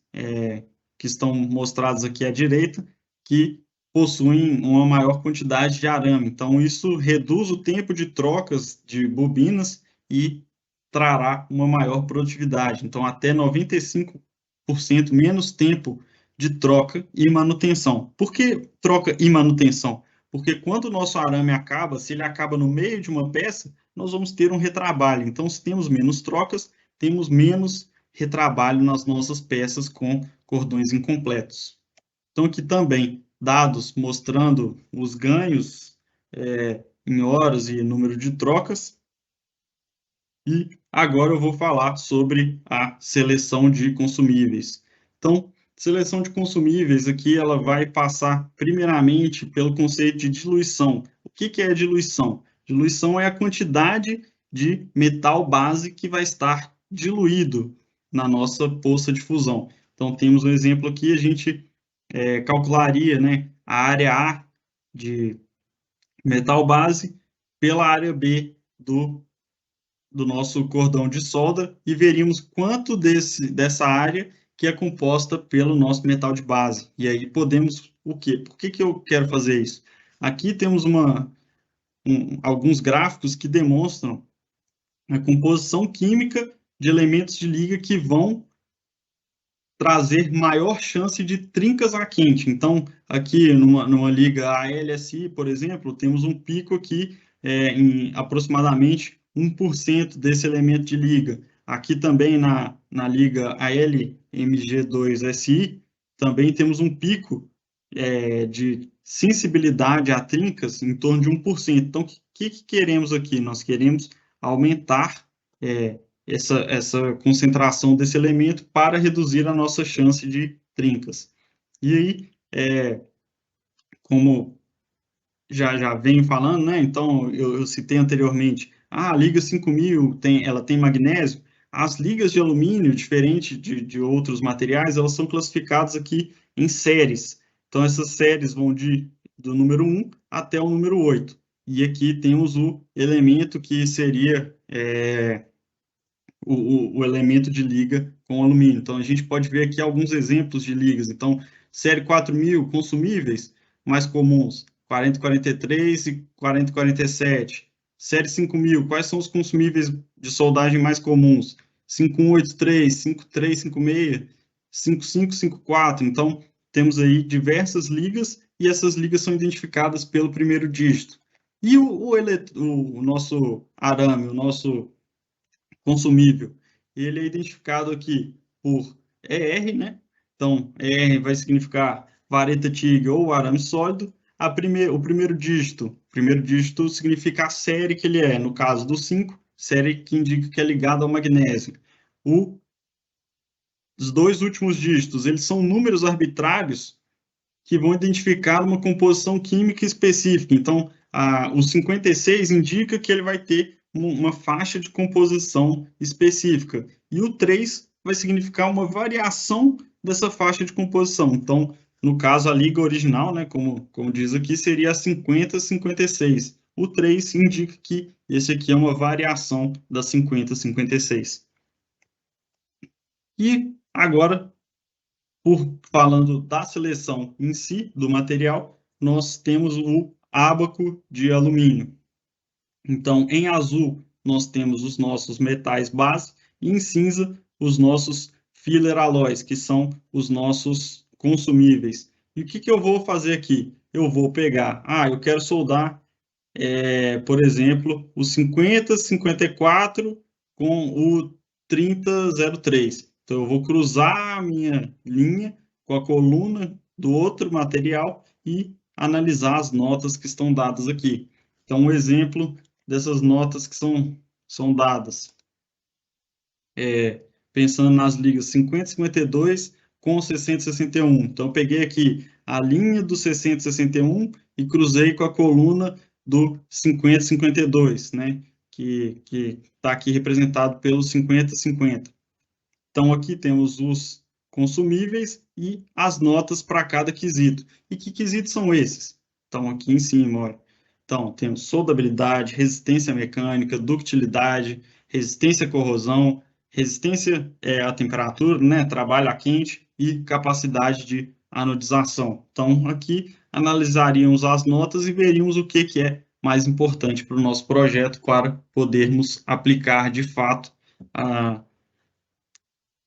que estão mostradas aqui à direita, que possuem uma maior quantidade de arame. Então, isso reduz o tempo de trocas de bobinas e trará uma maior produtividade. Então, até 95% menos tempo de troca e manutenção. Por que troca e manutenção? Porque quando o nosso arame acaba, se ele acaba no meio de uma peça, nós vamos ter um retrabalho. Então, se temos menos trocas, temos menos retrabalho nas nossas peças com cordões incompletos. Então, aqui também, dados mostrando os ganhos em horas e número de trocas. E agora eu vou falar sobre a seleção de consumíveis. Então, seleção de consumíveis aqui, ela vai passar primeiramente pelo conceito de diluição. O que é diluição? Diluição é a quantidade de metal base que vai estar diluído na nossa poça de fusão. Então, temos um exemplo aqui, a gente calcularia, né, a área A de metal base pela área B do nosso cordão de solda e veríamos quanto dessa área que é composta pelo nosso metal de base. E aí podemos, o quê? Por que eu quero fazer isso? Aqui temos alguns gráficos que demonstram a composição química de elementos de liga que vão trazer maior chance de trincas a quente. Então, aqui numa liga ALSI, por exemplo, temos um pico aqui em aproximadamente 1% desse elemento de liga. Aqui também na liga ALMG2SI, também temos um pico de sensibilidade a trincas em torno de 1%. Então, o que queremos aqui? Nós queremos aumentar essa concentração desse elemento para reduzir a nossa chance de trincas. E aí, como já venho falando, né? Então, eu citei anteriormente, a liga 5000 ela tem magnésio. As ligas de alumínio, diferente de outros materiais, elas são classificadas aqui em séries. Então, essas séries vão do número 1 até o número 8. E aqui temos o elemento que seria o elemento de liga com alumínio. Então, a gente pode ver aqui alguns exemplos de ligas. Então, série 4000, consumíveis mais comuns, 4043 e 4047. Série 5000, quais são os consumíveis de soldagem mais comuns? 5183, 5356, 5554. Então, temos aí diversas ligas e essas ligas são identificadas pelo primeiro dígito. E o nosso arame, o nosso consumível, ele é identificado aqui por ER, né? Então, ER vai significar vareta TIG ou arame sólido. O primeiro dígito significa a série que ele é, no caso do 5, série que indica que é ligado ao magnésio. Os dois últimos dígitos, eles são números arbitrários que vão identificar uma composição química específica. Então, o 56 indica que ele vai ter uma faixa de composição específica. E o 3 vai significar uma variação dessa faixa de composição. Então, no caso, a liga original, né, como diz aqui, seria a 50-56. O 3 indica que esse aqui é uma variação da 50-56. E agora, falando da seleção em si, do material, nós temos o ábaco de alumínio. Então, em azul, nós temos os nossos metais base, e em cinza, os nossos filler alloys, que são os nossos consumíveis. E o que eu vou fazer aqui? Eu vou pegar, eu quero soldar, por exemplo, o 5054 com o 3003. Então, eu vou cruzar a minha linha com a coluna do outro material e analisar as notas que estão dadas aqui. Então, um exemplo dessas notas que são dadas. Pensando nas ligas 50 e 52 com 60 e 61. Então, eu peguei aqui a linha do 60 e 61 e cruzei com a coluna do 50 e 52, né? Que está aqui representado pelo 50 e 50. Então, aqui temos os consumíveis e as notas para cada quesito. E que quesitos são esses? Então, aqui em cima, olha. Então, temos soldabilidade, resistência mecânica, ductilidade, resistência à corrosão, resistência à temperatura, né, trabalho a quente e capacidade de anodização. Então, aqui analisaríamos as notas e veríamos o que é mais importante para o nosso projeto para podermos aplicar de fato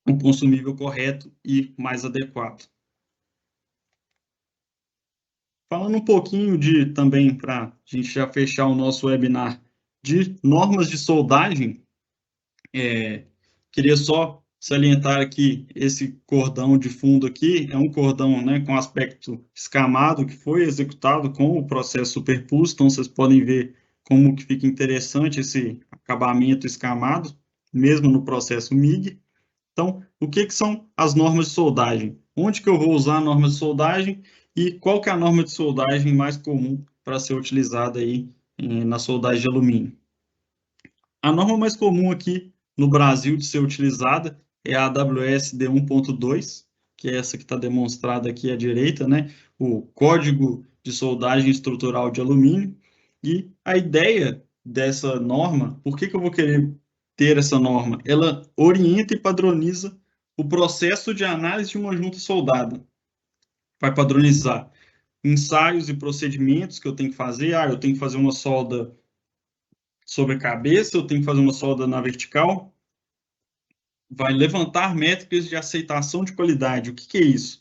o consumível correto e mais adequado. Falando um pouquinho também, para a gente já fechar o nosso webinar, de normas de soldagem, queria só salientar aqui, esse cordão de fundo aqui, é um cordão, né, com aspecto escamado, que foi executado com o processo Superpulse, então vocês podem ver como que fica interessante esse acabamento escamado, mesmo no processo MIG. Então, o que são as normas de soldagem? Onde que eu vou usar a norma de soldagem e qual que é a norma de soldagem mais comum para ser utilizada aí na soldagem de alumínio? A norma mais comum aqui no Brasil de ser utilizada é a AWS D1.2, que é essa que está demonstrada aqui à direita, né? O Código de Soldagem Estrutural de Alumínio. E a ideia dessa norma, por que eu vou querer ter essa norma? Ela orienta e padroniza o processo de análise de uma junta soldada. Vai padronizar ensaios e procedimentos que eu tenho que fazer. Eu tenho que fazer uma solda sobre a cabeça, eu tenho que fazer uma solda na vertical. Vai levantar métricas de aceitação de qualidade. O que é isso?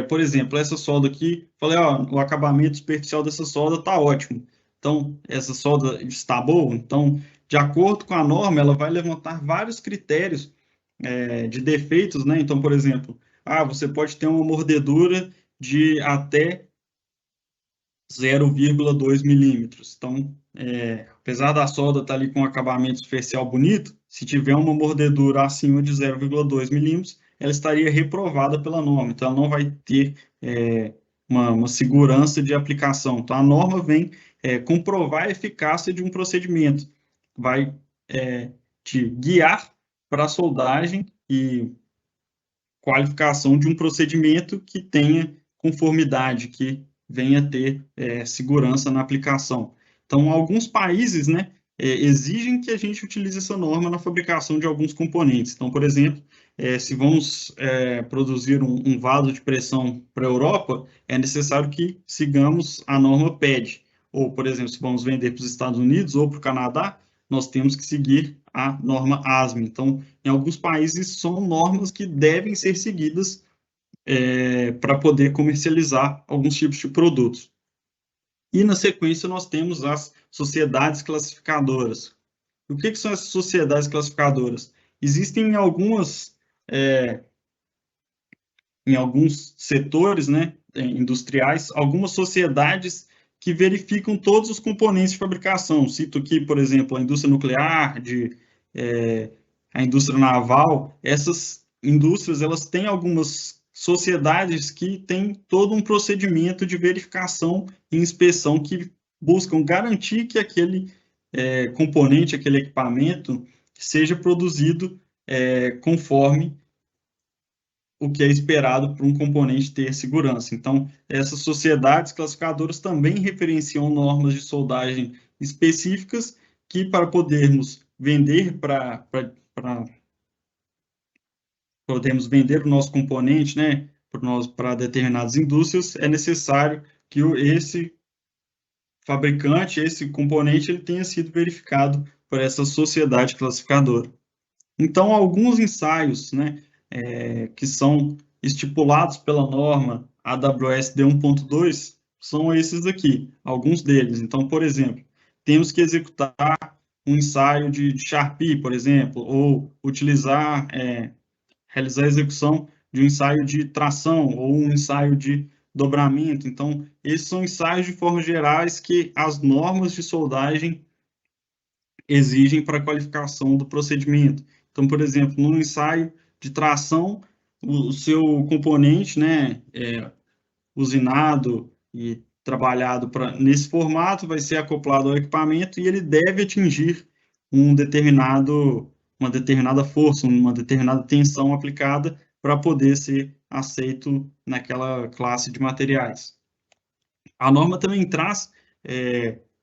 Por exemplo, essa solda aqui, falei, o acabamento superficial dessa solda está ótimo. Então, essa solda está boa. Então, de acordo com a norma, ela vai levantar vários critérios de defeitos, né? Então, por exemplo, você pode ter uma mordedura de até 0,2 milímetros. Então, apesar da solda estar ali com um acabamento superficial bonito, se tiver uma mordedura acima de 0,2 milímetros, ela estaria reprovada pela norma. Então, ela não vai ter uma segurança de aplicação. Então, a norma vem comprovar a eficácia de um procedimento. Vai te guiar para a soldagem e qualificação de um procedimento que tenha conformidade, que venha a ter segurança na aplicação. Então, alguns países, né, exigem que a gente utilize essa norma na fabricação de alguns componentes. Então, por exemplo, se vamos produzir um vaso de pressão para a Europa, é necessário que sigamos a norma PED. Ou, por exemplo, se vamos vender para os Estados Unidos ou para o Canadá, nós temos que seguir a norma ASME. Então, em alguns países, são normas que devem ser seguidas para poder comercializar alguns tipos de produtos. E, na sequência, nós temos as sociedades classificadoras. O que são essas sociedades classificadoras? Existem em alguns setores, né, industriais, algumas sociedades que verificam todos os componentes de fabricação. Cito aqui, por exemplo, a indústria nuclear, a indústria naval. Essas indústrias, elas têm algumas sociedades que têm todo um procedimento de verificação e inspeção que buscam garantir que aquele componente, aquele equipamento, seja produzido conforme o que é esperado para um componente ter segurança. Então, essas sociedades classificadoras também referenciam normas de soldagem específicas que, para podermos vender podermos vender o nosso componente, né, para determinadas indústrias, é necessário que esse fabricante, esse componente, ele tenha sido verificado por essa sociedade classificadora. Então, alguns ensaios, né, que são estipulados pela norma AWS D1.2 são esses aqui, alguns deles. Então, por exemplo, temos que executar um ensaio de Charpy, por exemplo, ou realizar a execução de um ensaio de tração ou um ensaio de dobramento. Então, esses são ensaios de formas gerais que as normas de soldagem exigem para a qualificação do procedimento. Então, por exemplo, no ensaio de tração, o seu componente, né, usinado e trabalhado nesse formato, vai ser acoplado ao equipamento e ele deve atingir uma determinada força, uma determinada tensão aplicada para poder ser aceito naquela classe de materiais. A norma também traz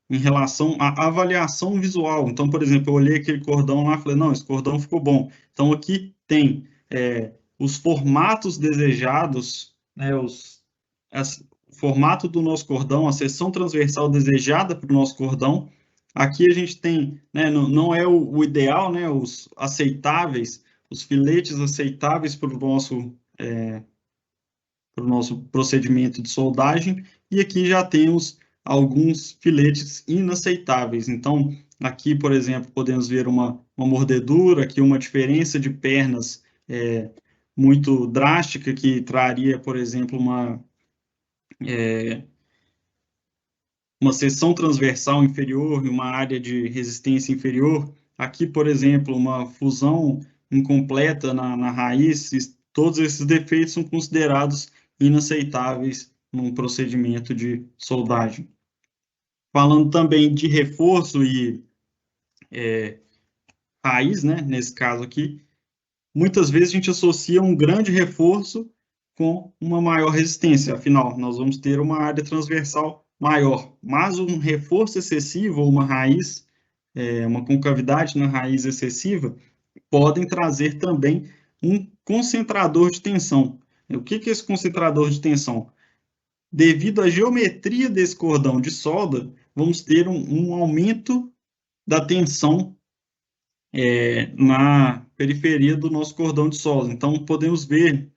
em relação à avaliação visual. Então, por exemplo, eu olhei aquele cordão lá e falei, não, esse cordão ficou bom. Então, aqui tem os formatos desejados, né, o formato do nosso cordão, a seção transversal desejada para o nosso cordão. Aqui a gente tem, né, não é o ideal, né, os aceitáveis, os filetes aceitáveis para o nosso procedimento de soldagem, e aqui já temos alguns filetes inaceitáveis. Então, aqui, por exemplo, podemos ver uma mordedura, aqui uma diferença de pernas muito drástica, que traria, por exemplo, uma seção transversal inferior e uma área de resistência inferior. Aqui, por exemplo, uma fusão incompleta na raiz, todos esses defeitos são considerados inaceitáveis num procedimento de soldagem. Falando também de reforço e raiz, né, nesse caso aqui, muitas vezes a gente associa um grande reforço com uma maior resistência, afinal, nós vamos ter uma área transversal maior, mas um reforço excessivo ou uma raiz, uma concavidade na raiz excessiva, podem trazer também um concentrador de tensão. O que é esse concentrador de tensão? Devido à geometria desse cordão de solda, vamos ter um aumento da tensão na periferia do nosso cordão de solda. Então, podemos ver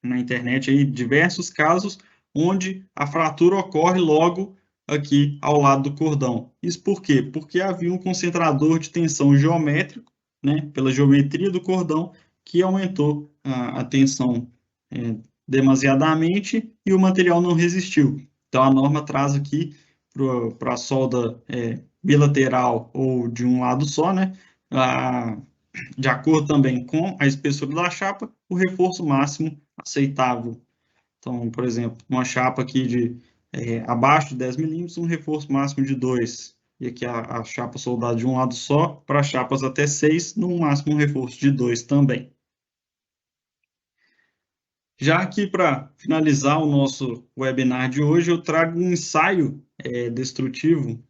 na internet aí diversos casos onde a fratura ocorre logo aqui ao lado do cordão. Isso por quê? Porque havia um concentrador de tensão geométrico, né, pela geometria do cordão, que aumentou a tensão demasiadamente e o material não resistiu. Então, a norma traz aqui para a solda bilateral ou de um lado só, né, de acordo também com a espessura da chapa, o reforço máximo aceitável. Então, por exemplo, uma chapa aqui de abaixo de 10 milímetros, um reforço máximo de 2. E aqui a chapa soldada de um lado só, para chapas até 6, no máximo um reforço de 2 também. Já aqui, para finalizar o nosso webinar de hoje, eu trago um ensaio destrutivo,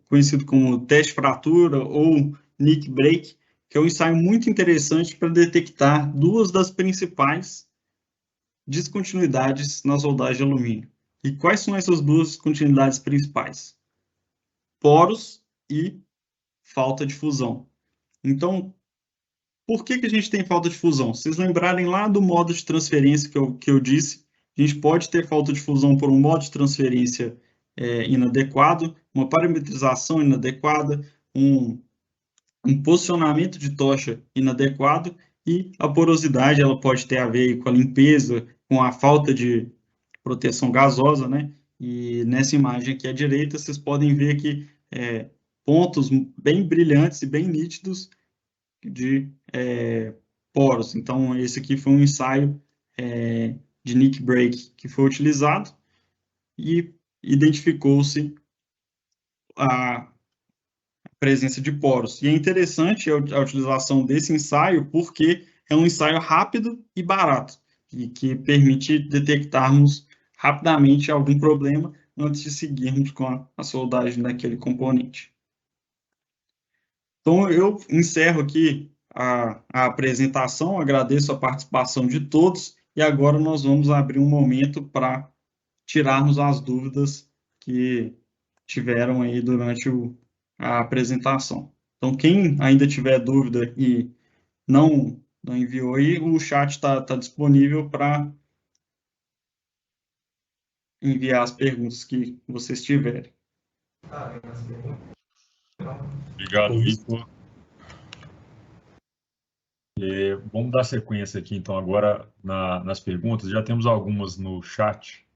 conhecido como teste fratura ou nick break, que é um ensaio muito interessante para detectar duas das principais descontinuidades na soldagem de alumínio. E quais são essas duas descontinuidades principais? Poros e falta de fusão. Então, por que a gente tem falta de fusão? Se vocês lembrarem lá do modo de transferência que eu disse, a gente pode ter falta de fusão por um modo de transferência inadequado, uma parametrização inadequada, um posicionamento de tocha inadequado, e a porosidade ela pode ter a ver com a limpeza, com a falta de proteção gasosa, né? E nessa imagem aqui à direita, vocês podem ver aqui pontos bem brilhantes e bem nítidos de poros. Então, esse aqui foi um ensaio de nick break que foi utilizado e identificou-se a presença de poros. E é interessante a utilização desse ensaio porque é um ensaio rápido e barato, e que permite detectarmos rapidamente algum problema antes de seguirmos com a soldagem daquele componente. Então, eu encerro aqui a apresentação, agradeço a participação de todos, e agora nós vamos abrir um momento para tirarmos as dúvidas que tiveram aí durante a apresentação. Então, quem ainda tiver dúvida e não enviou aí, o chat está disponível para enviar as perguntas que vocês tiverem. Obrigado, Victor. Vamos dar sequência aqui, então, agora nas perguntas. Já temos algumas no chat.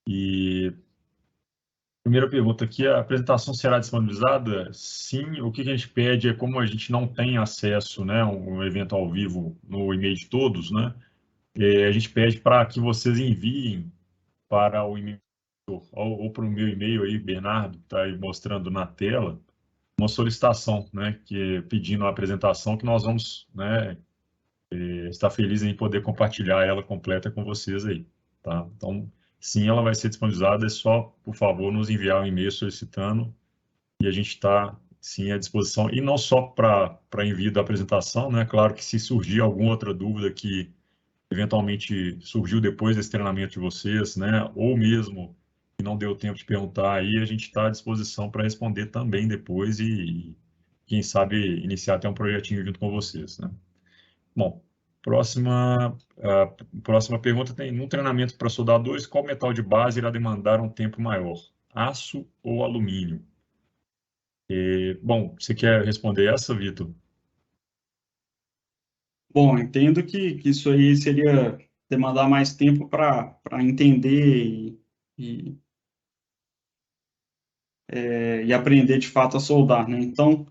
E a primeira pergunta aqui, a apresentação será disponibilizada? Sim, o que a gente pede é, como a gente não tem acesso, né, um evento ao vivo no e-mail de todos, né, a gente pede para que vocês enviem para o e-mail ou para o meu e-mail aí, Bernardo, está aí mostrando na tela, uma solicitação, né, pedindo a apresentação, que nós vamos, né, estar felizes em poder compartilhar ela completa com vocês aí, tá? Então, sim, ela vai ser disponibilizada, é só, por favor, nos enviar um e-mail solicitando e a gente está, sim, à disposição. E não só para envio da apresentação, né? Claro que se surgir alguma outra dúvida que eventualmente surgiu depois desse treinamento de vocês, né? Ou mesmo que não deu tempo de perguntar, aí a gente está à disposição para responder também depois e, quem sabe, iniciar até um projetinho junto com vocês, né? Bom, próxima pergunta tem, num treinamento para soldadores, qual metal de base irá demandar um tempo maior? Aço ou alumínio? Bom, você quer responder essa, Vitor? Bom, entendo que isso aí seria demandar mais tempo para entender e e aprender de fato a soldar, né? Então,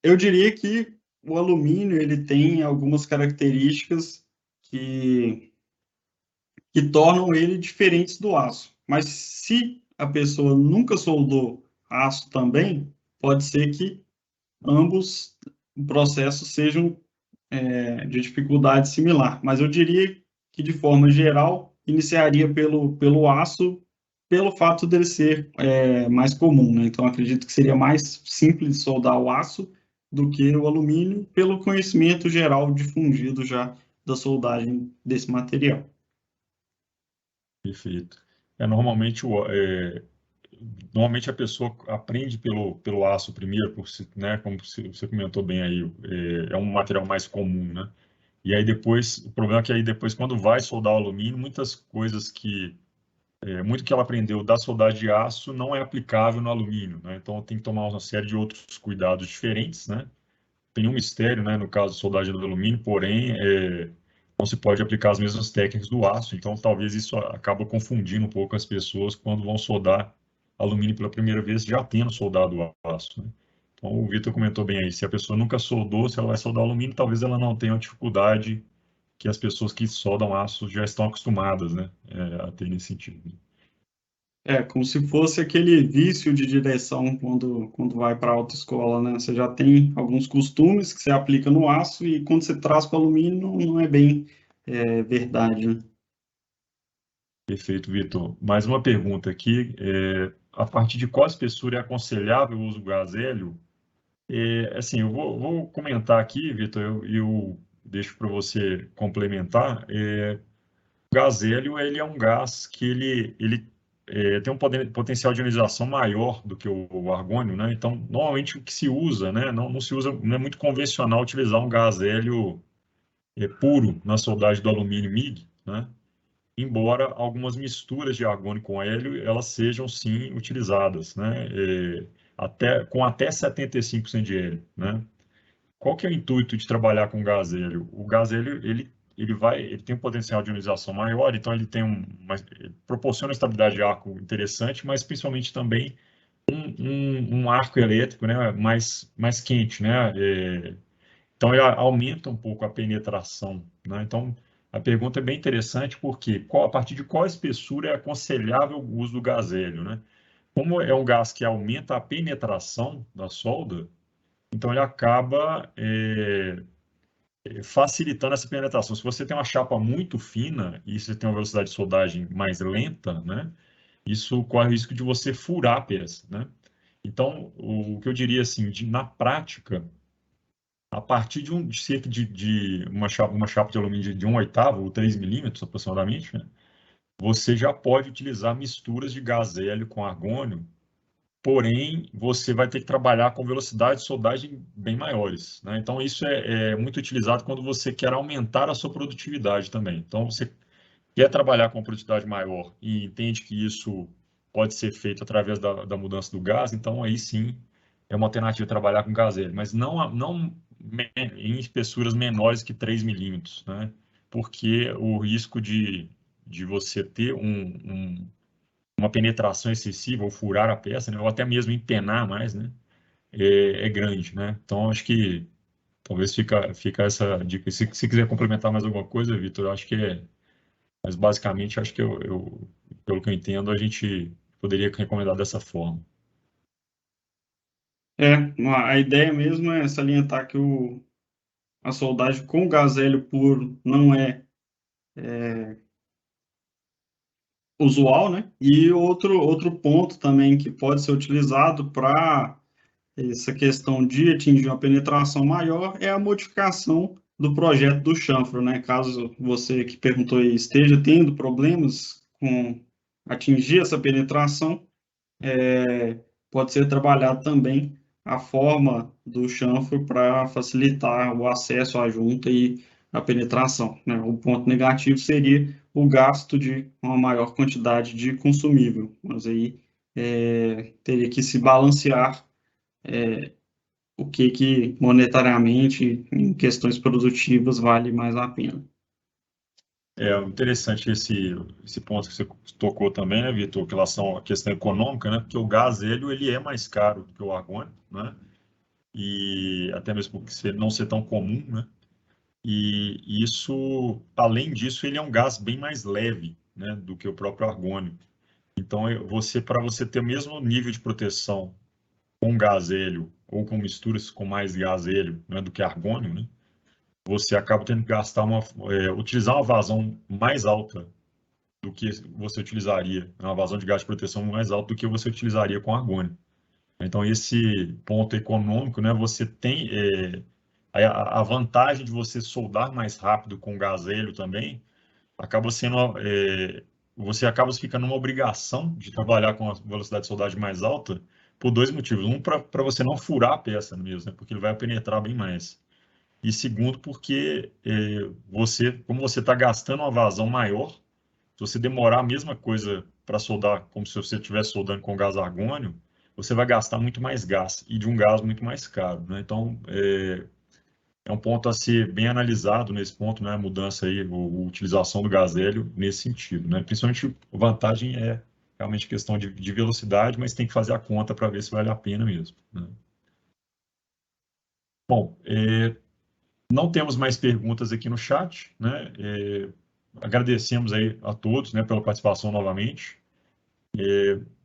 eu diria que o alumínio ele tem algumas características que tornam ele diferentes do aço. Mas se a pessoa nunca soldou aço também, pode ser que ambos processos sejam de dificuldade similar. Mas eu diria que, de forma geral, iniciaria pelo aço, pelo fato dele ser mais comum, né? Então, acredito que seria mais simples soldar o aço do que o alumínio, pelo conhecimento geral difundido já da soldagem desse material. Perfeito. Normalmente a pessoa aprende pelo aço primeiro, né, como você comentou bem aí, é um material mais comum, né? E aí depois, o problema é que aí depois, quando vai soldar o alumínio, muitas coisas muito que ela aprendeu da soldagem de aço não é aplicável no alumínio, né? Então tem que tomar uma série de outros cuidados diferentes, né? Tem um mistério, né, no caso de soldagem do alumínio, porém, não se pode aplicar as mesmas técnicas do aço, então talvez isso acaba confundindo um pouco as pessoas quando vão soldar alumínio pela primeira vez, já tendo soldado o aço, né? Então, o Vitor comentou bem aí, se a pessoa nunca soldou, se ela vai soldar alumínio, talvez ela não tenha uma dificuldade que as pessoas que soldam aço já estão acostumadas, né, a ter nesse sentido. Como se fosse aquele vício de direção quando vai para a autoescola, né? Você já tem alguns costumes que você aplica no aço e quando você traz para o alumínio não é bem verdade, né? Perfeito, Vitor. Mais uma pergunta aqui. A partir de qual espessura é aconselhável o uso do gás hélio? Assim, eu vou comentar aqui, Vitor, eu deixo para você complementar. O gás hélio, ele é um gás que ele tem um potencial de ionização maior do que o argônio, né? Então, normalmente o que se usa, né? Não se usa, não é muito convencional utilizar um gás hélio puro na soldagem do alumínio MIG, né? Embora algumas misturas de argônio com hélio elas sejam sim utilizadas, né? Com até 75% de hélio, né? Qual que é o intuito de trabalhar com gás hélio? O gás hélio ele tem um potencial de ionização maior, então ele tem ele proporciona uma estabilidade de arco interessante, mas principalmente também um arco elétrico, né? Mais quente, né? Então, ele aumenta um pouco a penetração, né? Então, a pergunta é bem interessante porque a partir de qual espessura é aconselhável o uso do gás hélio, né? Como é um gás que aumenta a penetração da solda, então ele acaba facilitando essa penetração. Se você tem uma chapa muito fina e você tem uma velocidade de soldagem mais lenta, né? Isso corre o risco de você furar a peça, né? Então, o que eu diria assim, na prática, a partir de cerca de uma chapa de alumínio de 1/8 ou 3 milímetros aproximadamente, né, você já pode utilizar misturas de gás hélio com argônio, porém você vai ter que trabalhar com velocidade de soldagem bem maiores, né? Então isso é muito utilizado quando você quer aumentar a sua produtividade também. Então você quer trabalhar com uma produtividade maior e entende que isso pode ser feito através da mudança do gás, então aí sim é uma alternativa trabalhar com gás hélio, mas não em espessuras menores que 3 milímetros, né? Porque o risco de você ter uma penetração excessiva ou furar a peça, né? Ou até mesmo empenar mais, né? É grande, né? Então, acho que talvez fica essa dica. Se quiser complementar mais alguma coisa, Vitor, eu acho que mas basicamente, acho que pelo que eu entendo, a gente poderia recomendar dessa forma. A ideia mesmo é salientar que a soldagem com gás hélio puro não é usual, né? E outro ponto também que pode ser utilizado para essa questão de atingir uma penetração maior é a modificação do projeto do chanfro, né? Caso você que perguntou aí esteja tendo problemas com atingir essa penetração, pode ser trabalhado também a forma do chanfro para facilitar o acesso à junta e a penetração, né? O ponto negativo seria o gasto de uma maior quantidade de consumível, mas aí teria que se balancear o que monetariamente, em questões produtivas, vale mais a pena. É interessante esse ponto que você tocou também, né, Vitor, em relação à questão econômica, né, porque o gás hélio ele é mais caro do que o argônio, né, e até mesmo por não ser tão comum, né, e isso, além disso, ele é um gás bem mais leve, né, do que o próprio argônio. Então, para você ter o mesmo nível de proteção com gás hélio ou com misturas com mais gás hélio, né, do que argônio, né, você acaba tendo que gastar utilizar uma vazão mais alta do que você utilizaria, uma vazão de gás de proteção mais alta do que você utilizaria com argônio. Então, esse ponto econômico, né, você tem a vantagem de você soldar mais rápido com gás hélio também, acaba sendo, você acaba ficando numa obrigação de trabalhar com a velocidade de soldagem mais alta por dois motivos. Um, para você não furar a peça mesmo, né, porque ele vai penetrar bem mais. E segundo, porque como você está gastando uma vazão maior, se você demorar a mesma coisa para soldar, como se você estivesse soldando com gás argônio, você vai gastar muito mais gás e de um gás muito mais caro, né? Então, é um ponto a ser bem analisado nesse ponto, né? A mudança aí, a utilização do gás hélio nesse sentido, né? Principalmente a vantagem é realmente questão de velocidade, mas tem que fazer a conta para ver se vale a pena mesmo, né? Bom, não temos mais perguntas aqui no chat, né? Agradecemos aí a todos, né, pela participação novamente.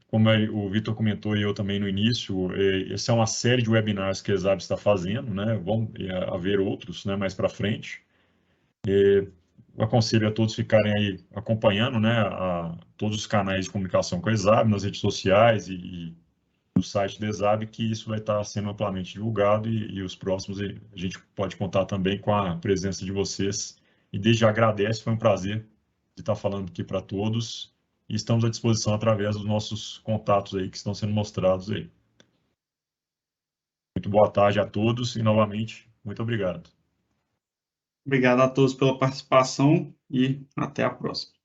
Como o Vitor comentou e eu também no início, essa é uma série de webinars que a ESAB está fazendo, né? Vão haver outros, né, mais para frente. Eu aconselho a todos ficarem aí acompanhando, né, todos os canais de comunicação com a ESAB, nas redes sociais e no site da ESAB, que isso vai estar sendo amplamente divulgado e os próximos a gente pode contar também com a presença de vocês. E desde já agradece, foi um prazer de estar falando aqui para todos e estamos à disposição através dos nossos contatos aí que estão sendo mostrados aí. Muito boa tarde a todos e novamente, muito obrigado. Obrigado a todos pela participação e até a próxima.